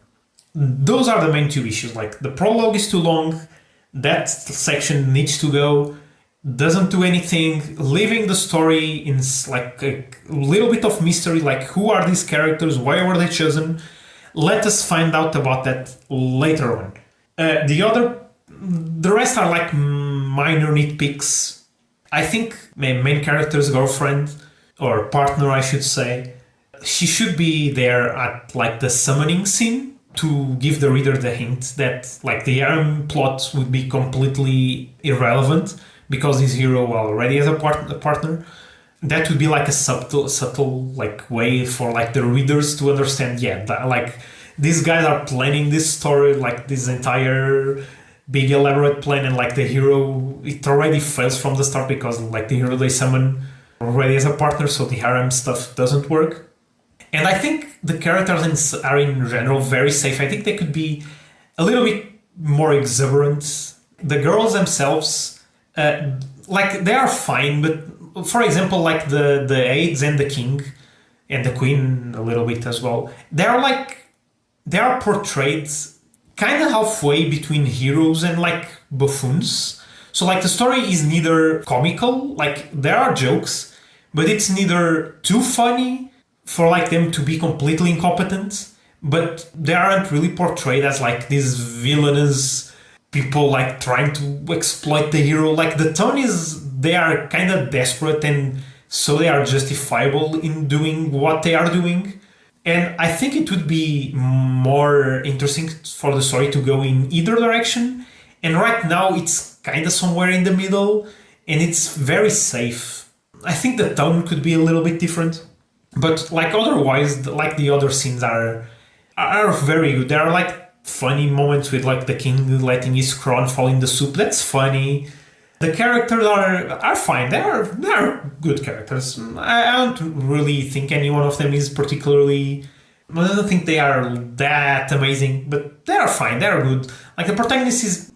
Those are the main two issues. Like the prologue is too long. That section needs to go. Doesn't do anything, leaving the story in like a little bit of mystery, like who are these characters, why were they chosen? Let us find out about that later on. The rest are like minor nitpicks. I think my main character's girlfriend, or partner I should say, she should be there at like the summoning scene to give the reader the hint that like the harem plot would be completely irrelevant because his hero already has a partner. That would be like a subtle like way for like the readers to understand. Yeah, that, like these guys are planning this story, like this entire big elaborate plan, and like the hero, it already fails from the start because like the hero they summon already has a partner, so the harem stuff doesn't work. And I think the characters are in general very safe. I think they could be a little bit more exuberant. The girls themselves, like they are fine, but for example, like the aides and the king and the queen a little bit as well, they are portrayed kind of halfway between heroes and like buffoons. So like the story is neither comical, like there are jokes, but it's neither too funny for like them to be completely incompetent, but they aren't really portrayed as like these villainous people like trying to exploit the hero. Like the tone is, they are kind of desperate, and so they are justifiable in doing what they are doing. And I think it would be more interesting for the story to go in either direction. And right now it's kind of somewhere in the middle, and it's very safe. I think the tone could be a little bit different, but like otherwise, like the other scenes are very good. There are like funny moments with like the king letting his crown fall in the soup. That's funny. The characters are fine. They are good characters. I don't really think any one of them is particularly. I don't think they are that amazing, but they are fine. They are good. Like the protagonist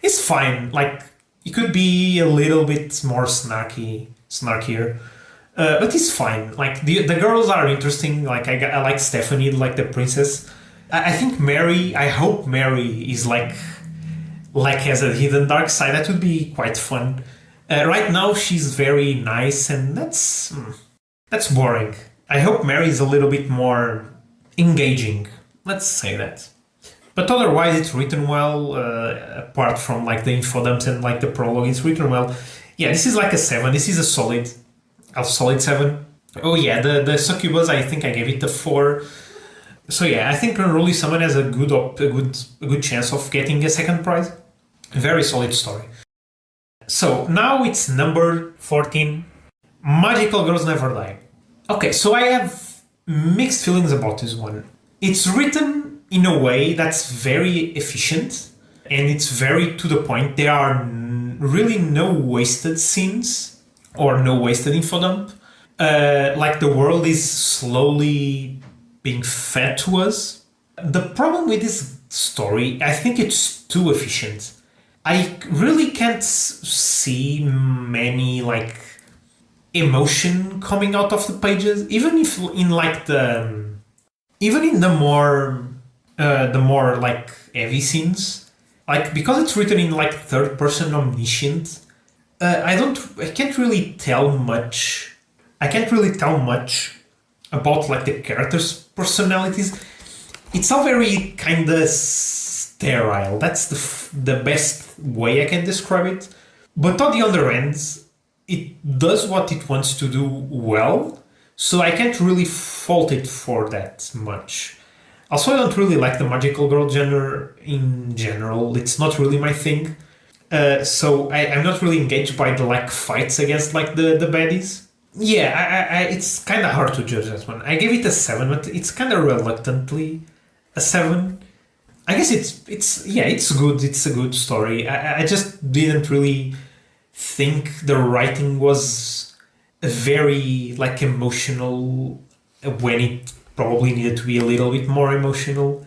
is fine. Like it could be a little bit more snarkier, but he's fine. Like the girls are interesting. Like I like Stephanie, like the princess. I think Mary. I hope Mary is like has a hidden dark side. That would be quite fun. Right now she's very nice, and that's boring. I hope Mary is a little bit more engaging. Let's say that. But otherwise, it's written well. Apart from like the info dumps and like the prologue, it's written well. Yeah, this is like a 7. This is a solid 7. Oh yeah, the Succubus, I think I gave it a 4. So yeah, I think Unruly Summon has a good chance of getting a second prize. Very solid story. So now it's number 14. Magical Girls Never Die. Okay, so I have mixed feelings about this one. It's written in a way that's very efficient and it's very to the point. There are really no wasted scenes or no wasted info dump. Like the world is slowly being fed to us. The problem with this story, I think it's too efficient. I really can't see many like emotion coming out of the pages, even if in like even in the more like heavy scenes, like because it's written in like third person omniscient. I can't really tell much. I can't really tell much about like the characters' personalities. it's all very kind of sterile. That's the best way I can describe it. But on the other end, it does what it wants to do well, so I can't really fault it for that much. Also, I don't really like the magical girl genre in general. It's not really my thing. So I'm not really engaged by the like fights against like the baddies. Yeah, it's kind of hard to judge that one. I gave it a 7, but it's kind of reluctantly a 7. I guess it's good. It's a good story. I just didn't really think the writing was very like emotional when it probably needed to be a little bit more emotional.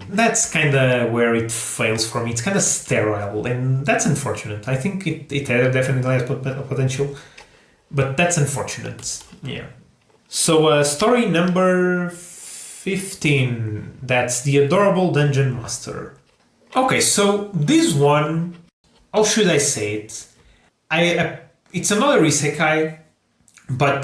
That's kind of where it fails for me. It's kind of sterile, and that's unfortunate. I think it definitely has potential, but that's unfortunate. Yeah. So story number 15. That's The Adorable Dungeon Master. Okay, so this one, how should I say it? It's another isekai, but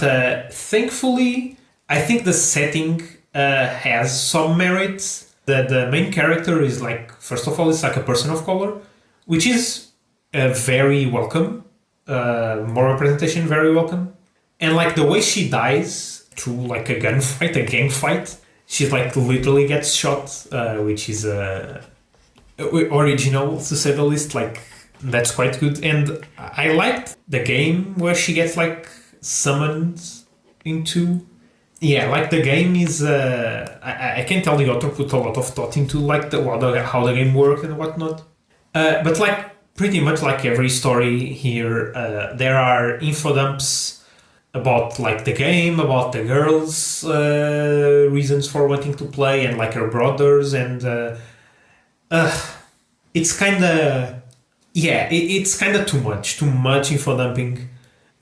thankfully, I think the setting has some merit. The main character is like, first of all, it's like a person of color, which is very welcome. More representation, very welcome. And like the way she dies through like a gunfight, a gang fight, she like literally gets shot, which is original to say the least. Like that's quite good. And I liked the game where she gets like summoned into. Yeah, like the game is. I can tell the author put a lot of thought into like how the game worked and whatnot. But like pretty much like every story here, there are info dumps about like the game, about the girl's reasons for wanting to play, and like her brothers, and it's kind of it's kind of too much info dumping.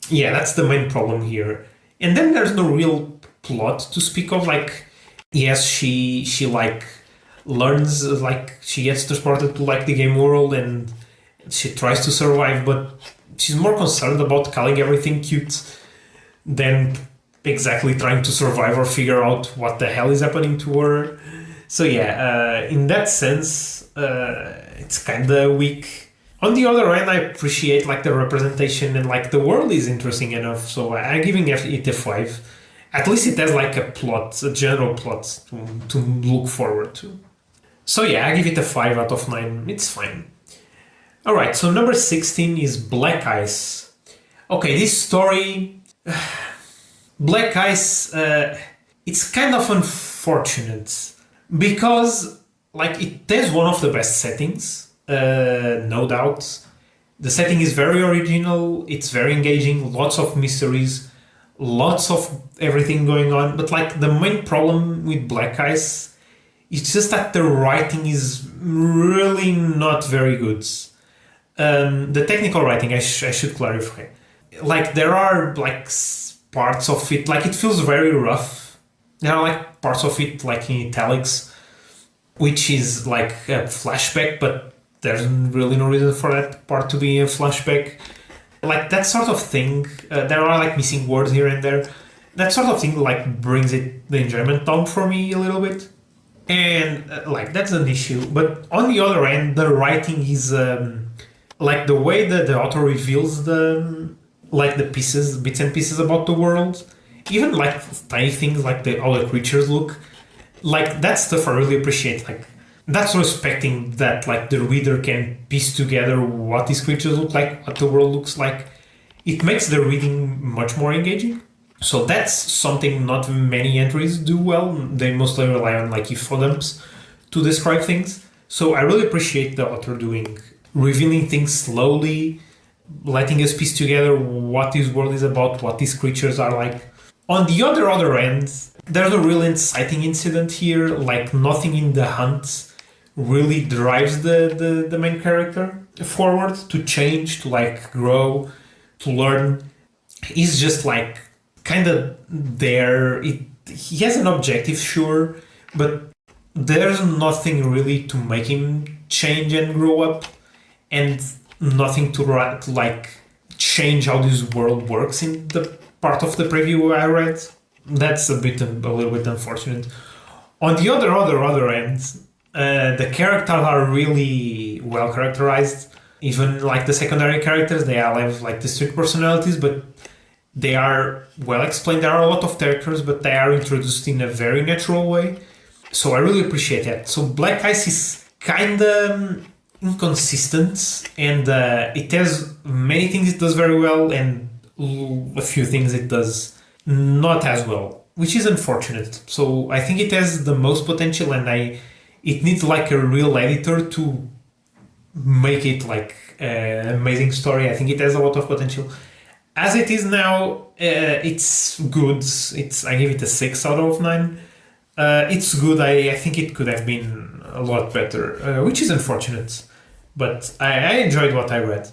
Yeah, that's the main problem here. And then there's no real plot to speak of. Like, yes, she like learns, like she gets transported to like the game world and she tries to survive, but she's more concerned about calling everything cute than exactly trying to survive or figure out what the hell is happening to her. So yeah, in that sense, it's kind of weak. On the other hand, I appreciate like the representation and like the world is interesting enough, so I'm giving it a 5. At least it has like a plot, a general plot to look forward to. So yeah, I give it a 5 out of 9. It's fine. Alright, so number 16 is Black Ice. Okay, this story... Black Ice, it's kind of unfortunate because like it has one of the best settings, no doubt. The setting is very original, it's very engaging, lots of mysteries, lots of everything going on, but like the main problem with Black Ice, it's just that the writing is really not very good. The technical writing, I should clarify. Like there are like parts of it, like it feels very rough. There are like parts of it like in italics, which is like a flashback, but there's really no reason for that part to be a flashback. Like that sort of thing, there are like missing words here and there. That sort of thing like brings the enjoyment down for me a little bit. And like that's an issue. But on the other end, the writing is like the way that the author reveals the bits and pieces about the world, even like tiny things like how the creatures look. Like that stuff I really appreciate. Like that's respecting that like the reader can piece together what these creatures look like, what the world looks like. It makes the reading much more engaging. So that's something not many entries do well. They mostly rely on like info dumps to describe things. So I really appreciate the author revealing things slowly, letting us piece together what this world is about, what these creatures are like. On the other end, there's a real inciting incident here. Like nothing in the hunt really drives the main character forward to change, to like grow, to learn. He's just like kind of there. He has an objective, sure, but there's nothing really to make him change and grow up, and nothing to like change how this world works in the part of the preview I read. That's a little bit unfortunate. On the other end, the characters are really well characterized. Even like the secondary characters, they all have like distinct personalities, but they are well explained. There are a lot of characters, but they are introduced in a very natural way. So I really appreciate that. So Black Ice is kind of inconsistent, and it has many things it does very well, and a few things it does not as well, which is unfortunate. So I think it has the most potential, and it needs like a real editor to make it like an amazing story. I think it has a lot of potential. As it is now, it's good. I give it a 6 out of 9. It's good. I think it could have been a lot better, which is unfortunate. But I enjoyed what I read.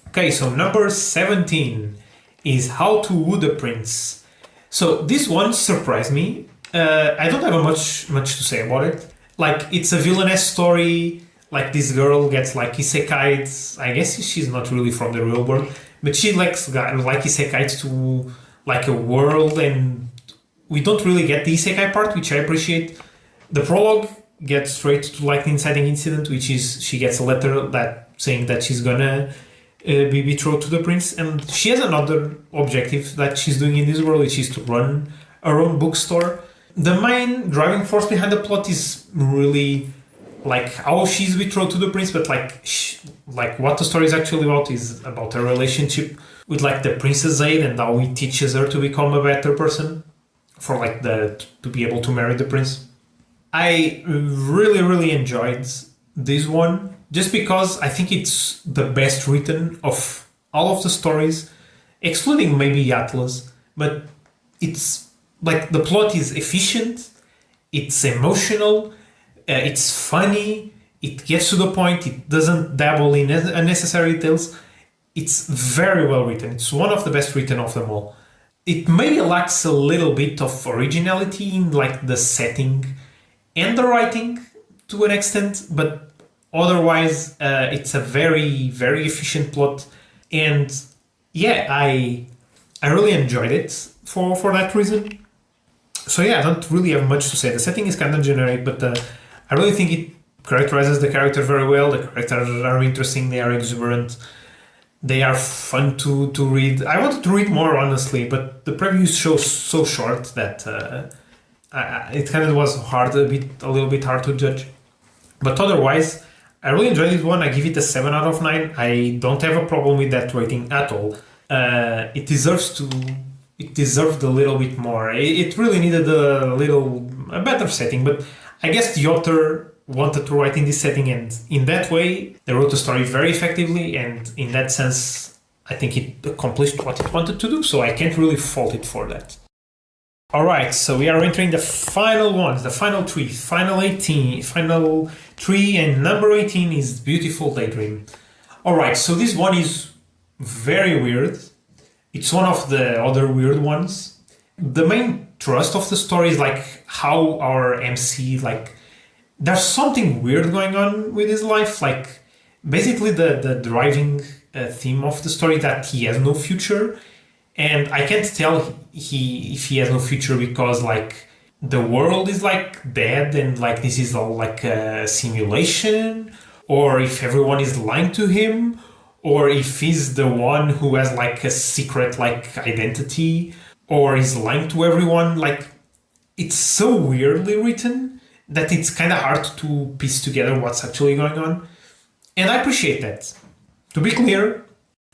Okay, so number 17 is How to Woo the Prince. So this one surprised me. I don't have much to say about it. Like, it's a villainous story. Like, this girl gets like isekai'd. I guess she's not really from the real world, but she likes like isekai'd to like a world, and we don't really get the isekai part, which I appreciate. The prologue gets straight to like the inciting incident, which is she gets a letter that saying that she's gonna be betrothed to the prince, and she has another objective that she's doing in this world, which is to run her own bookstore. The main driving force behind the plot is really like how she's betrothed to the prince, but like what the story is actually about is about her relationship with like the prince's aide, and how he teaches her to become a better person for like to be able to marry the prince. I really enjoyed this one just because I think it's the best written of all of the stories, excluding maybe Atlas, but it's like the plot is efficient, it's emotional, it's funny, it gets to the point, it doesn't dabble in unnecessary details. It's very well written. It's one of the best written of them all. It maybe lacks a little bit of originality in like the setting and the writing to an extent, but otherwise it's a very efficient plot, and yeah, I really enjoyed it for that reason. So yeah, I don't really have much to say. The setting is kind of generic, but I really think it characterizes the character very well. The characters are interesting, they are exuberant, they are fun to read. I wanted to read more, honestly, but the previews show so short that it kind of was a little bit hard to judge. But otherwise, I really enjoyed this one. I give it a 7 out of 9. I don't have a problem with that rating at all. It deserved a little bit more. It really needed a better setting, but I guess the author wanted to write in this setting, and in that way, they wrote the story very effectively, and in that sense, I think it accomplished what it wanted to do, so I can't really fault it for that. Alright, so we are entering the final ones, the final three, final 3, and number 18 is Beautiful Daydream. Alright, so this one is very weird. It's one of the other weird ones. The main thrust of the story is like how our MC, like, there's something weird going on with his life. Like, basically the driving theme of the story that he has no future. And I can't tell if he has no future because like the world is like dead and like this is all like a simulation, or if everyone is lying to him, or if he's the one who has like a secret like identity, or is lying to everyone. Like, it's so weirdly written that it's kind of hard to piece together what's actually going on. And I appreciate that. To be clear,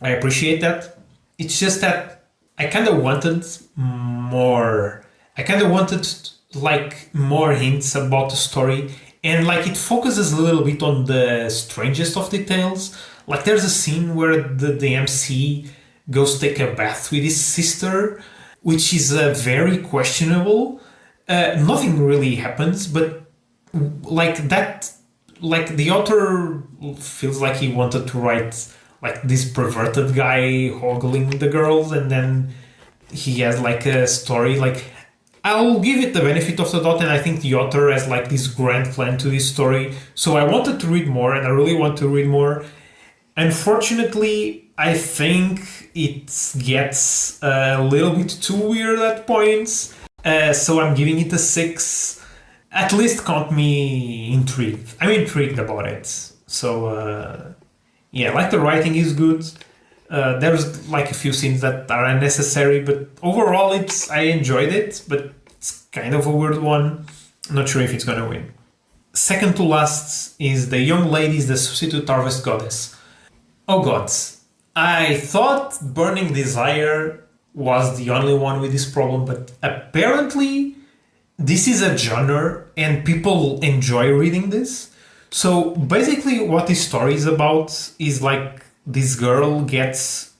I appreciate that. It's just that I kind of wanted more. I kind of wanted like more hints about the story, and like it focuses a little bit on the strangest of details. Like, there's a scene where the MC goes take a bath with his sister, which is very questionable. Nothing really happens, but like that, like the author feels like he wanted to write like this perverted guy ogling the girls, and then he has like a story. Like, I'll give it the benefit of the doubt, and I think the author has like this grand plan to this story. So I wanted to read more, and I really want to read more. Unfortunately, I think it gets a little bit too weird at points. So I'm giving it a 6. at least got me intrigued. I'm intrigued about it. So yeah, like the writing is good. There's like a few scenes that are unnecessary, but overall I enjoyed it, but it's kind of a weird one. I'm not sure if it's gonna win. Second to last is The Young Ladies, the Substitute Harvest Goddess. Oh gods. I thought Burning Desire was the only one with this problem, but apparently this is a genre and people enjoy reading this. So basically what this story is about is like this girl gets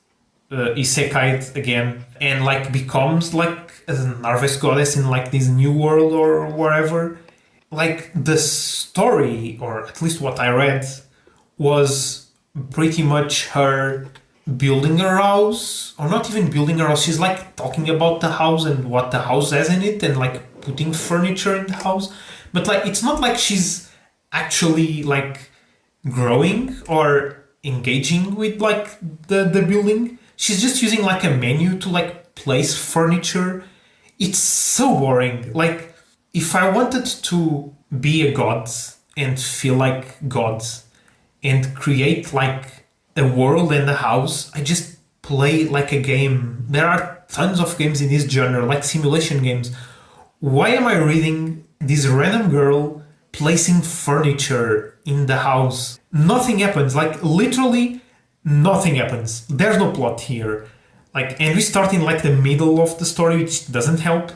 isekai'd again and like becomes like an harvest goddess in like this new world or wherever. Like the story, or at least what I read, was pretty much her building her house, or not even building her house. She's like talking about the house and what the house has in it, and like putting furniture in the house. But like it's not like she's actually like growing or engaging with like the building. She's just using like a menu to like place furniture. It's so boring. Like if I wanted to be a god and feel like God and create like a world and a house, I just play like a game. There are tons of games in this genre, like simulation games. Why am I reading this random girl placing furniture in the house? Nothing happens. Like literally nothing happens. There's no plot here. Like, and we start in like the middle of the story, which doesn't help.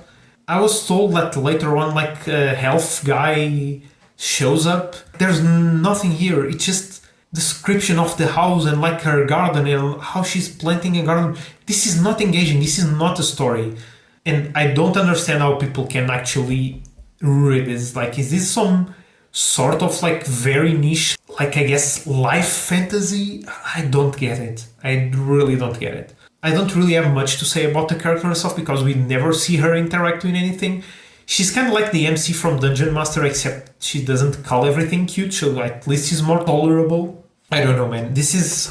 I was told that later on, like a health guy shows up. There's nothing here. It's just description of the house and like her garden and how she's planting a garden. This is not engaging. This is not a story. And I don't understand how people can actually read this. Like, is this some sort of like very niche, like I guess life fantasy? I don't get it. I really don't get it. I don't really have much to say about the character herself because we never see her interact with anything. She's kind of like the MC from Dungeon Master, except she doesn't call everything cute, so at least she's more tolerable. I don't know, man. This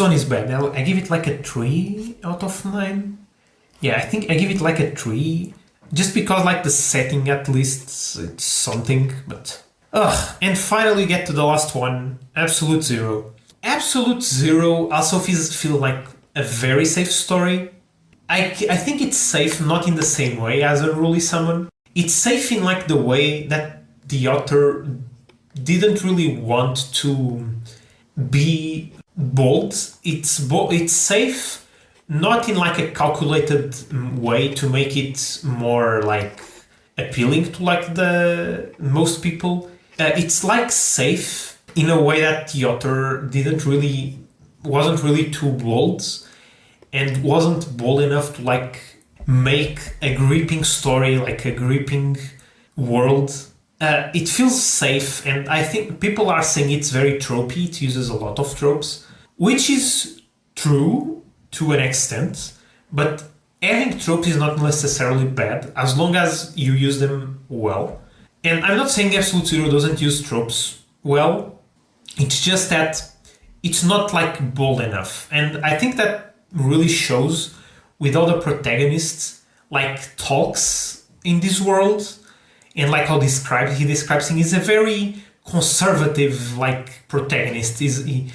one is bad. I give it like a 3 out of 9. Yeah, I think I give it like a 3, just because like the setting at least it's something, but... Ugh, and finally get to the last one, Absolute Zero. Absolute Zero also feel like a very safe story. I think it's safe not in the same way as Unruly Summon. It's safe in like the way that the author didn't really want to be bold. It's safe not in like a calculated way to make it more like appealing to like the most people. It's like safe in a way that the author wasn't really too bold and wasn't bold enough to like make a gripping story, like a gripping world. It feels safe, and I think people are saying it's very tropey. It uses a lot of tropes, which is true to an extent, but having tropes is not necessarily bad as long as you use them well. And I'm not saying Absolute Zero doesn't use tropes well, it's just that it's not like bold enough. And I think that really shows with all the protagonists like talks in this world and like how he describes him. He's a very conservative like protagonist. He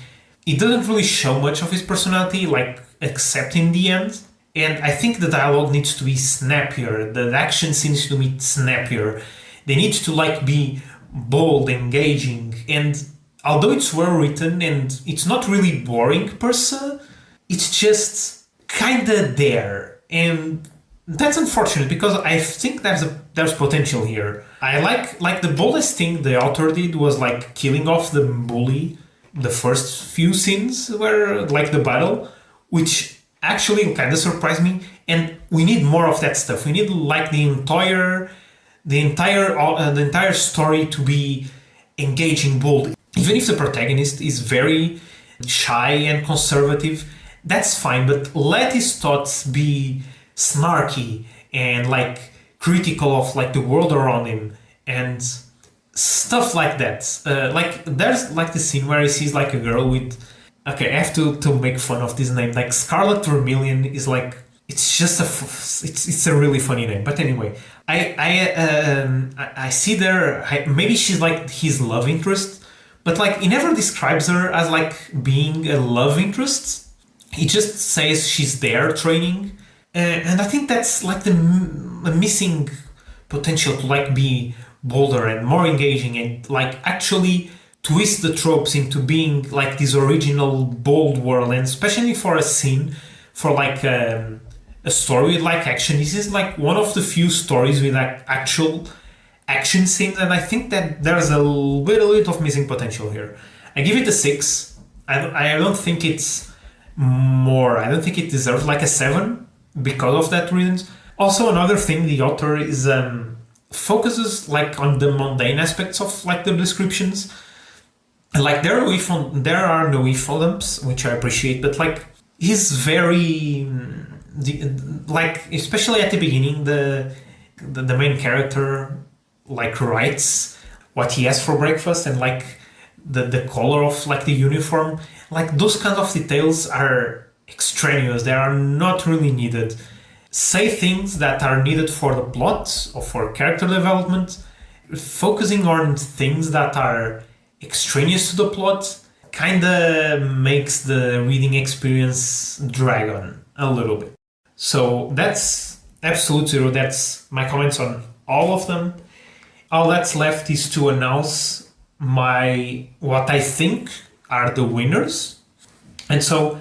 doesn't really show much of his personality, like except in the end. And I think the dialogue needs to be snappier. The action scenes to be snappier. They need to like be bold, engaging, and although it's well written and it's not really boring per se, it's just kinda there. And that's unfortunate because I think there's potential here. I like the boldest thing the author did was like killing off the bully. The first few scenes were like the battle, which actually kind of surprised me. And we need more of that stuff. We need like the entire story to be engaging, bold. Even if the protagonist is very shy and conservative, that's fine. But let his thoughts be snarky and like critical of like the world around him and stuff like that. Like there's like the scene where he sees like a girl with, okay, I have to make fun of this name, like 𝗧𝗶𝗺𝗀𝗀 is like, it's just it's a really funny name. But anyway, I see there, maybe she's like his love interest, but like he never describes her as like being a love interest. He just says she's there training, and I think that's like the missing potential to like be bolder and more engaging and like actually twist the tropes into being like this original bold world, and especially for a scene, for like a story with like action. This is like one of the few stories with like actual action scenes, and I think that there's a little bit of missing potential here. I give it a 6. I don't think it's more. I don't think it deserves like a 7 because of that reasons. Also, another thing, the author is focuses like on the mundane aspects of like the descriptions. Like there are no info dumps, which I appreciate, but like he's very like, especially at the beginning, the main character like writes what he has for breakfast, and like the color of like the uniform, like those kinds of details are extraneous. They are not really needed. Say things that are needed for the plot or for character development. Focusing on things that are extraneous to the plot kind of makes the reading experience drag on a little bit. So that's absolute 0. That's my comments on all of them. All that's left is to announce what I think are the winners. And so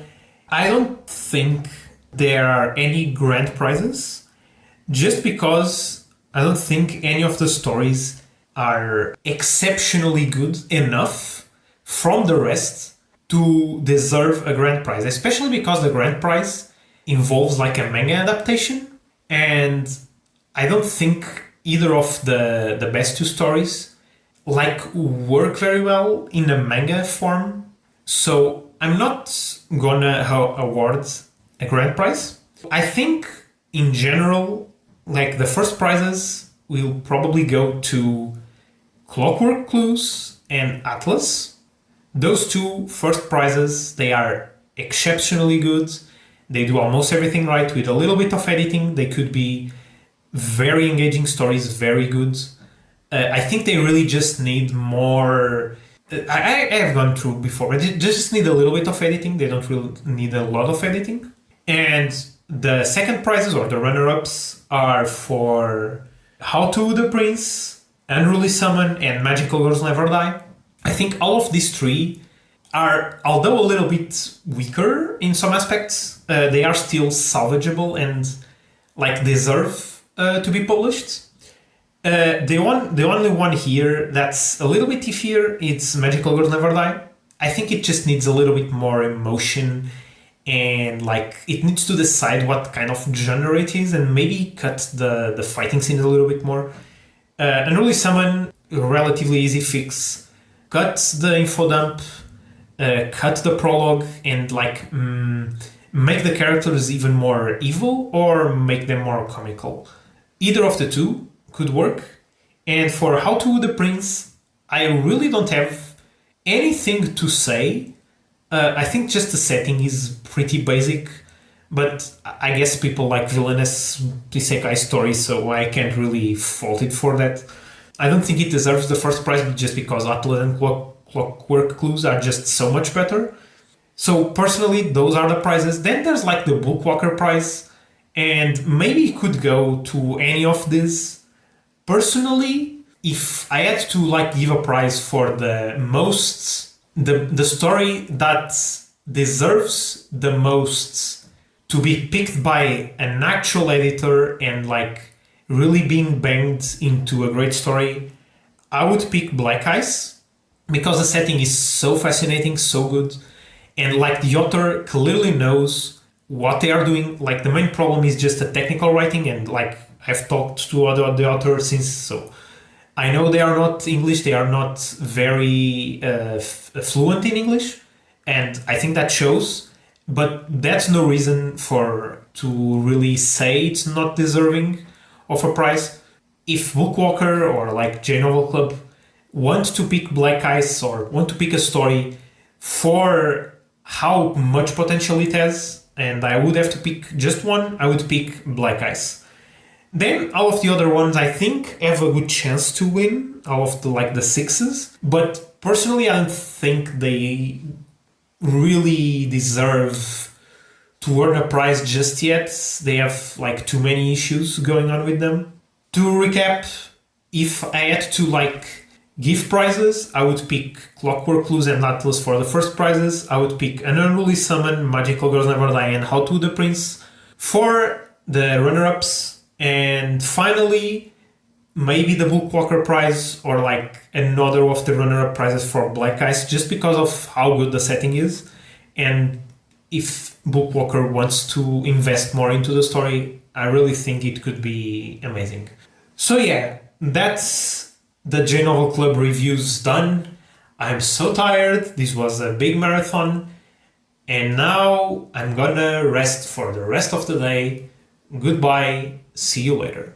I don't think there are any grand prizes, just because I don't think any of the stories are exceptionally good enough from the rest to deserve a grand prize, especially because the grand prize involves like a manga adaptation, and I don't think either of the best 2 stories like work very well in a manga form. So I'm not gonna award a grand prize. I think in general, like the first prizes will probably go to Clockwork Clues and Atlas. Those 2 first prizes, they are exceptionally good. They do almost everything right. With a little bit of editing, they could be very engaging stories, very good. I think they really just need more. I have gone through before, but they just need a little bit of editing. They don't really need a lot of editing. And the second prizes, or the runner-ups, are for 𝗏𝗏𝗪𝗀𝗀, Unruly Summon, and Magical Girls Never Die. I think all of these 3 are, although a little bit weaker in some aspects, they are still salvageable and like deserve to be published. The only one here that's a little bit iffier, it's Magical Girls Never Die. I think it just needs a little bit more emotion, and like it needs to decide what kind of genre it is, and maybe cut the fighting scenes a little bit more. Unruly Summon, relatively easy fix. Cut the info dump, cut the prologue, and like make the characters even more evil or make them more comical. Either of the 2 could work. And for 𝗏𝗏𝗪𝗀𝗀, I really don't have anything to say. I think just the setting is pretty basic, but I guess people like villainous isekai stories, so I can't really fault it for that. I don't think it deserves the first prize, just because Atlas and Clockwork Clues are just so much better. So personally, those are the prizes. Then there's like the Bookwalker prize, and maybe it could go to any of these. Personally, if I had to like give a prize for the story that deserves the most to be picked by an actual editor and like really being banged into a great story, I would pick 𝗏𝗏𝗪𝗀𝗀, because the setting is so fascinating, so good, and like the author clearly knows what they are doing. Like the main problem is just the technical writing, and like I've talked to the author since, so I know they are not English, they are not very fluent in English, and I think that shows, but that's no reason to really say it's not deserving of a prize. If Bookwalker or like J Novel Club want to pick 𝗏𝗏𝗪𝗀𝗀, or want to pick a story for how much potential it has, and I would have to pick just one, I would pick 𝗏𝗏𝗪𝗀𝗀. Then all of the other ones I think have a good chance to win, all of the sixes. But personally, I don't think they really deserve to earn a prize just yet. They have like too many issues going on with them. To recap, if I had to give prizes, I would pick Clockwork Clues and Atlas for the first prizes. I would pick An Unruly Summon, Magical Girls Never Die, and How to the Prince for the runner-ups. And finally, maybe the Bookwalker prize or another of the runner-up prizes for Black Ice, just because of how good the setting is. And if Bookwalker wants to invest more into the story, I really think it could be amazing. So yeah, that's the J Novel Club reviews done. I'm so tired. This was a big marathon. And now I'm gonna rest for the rest of the day. Goodbye. See you later.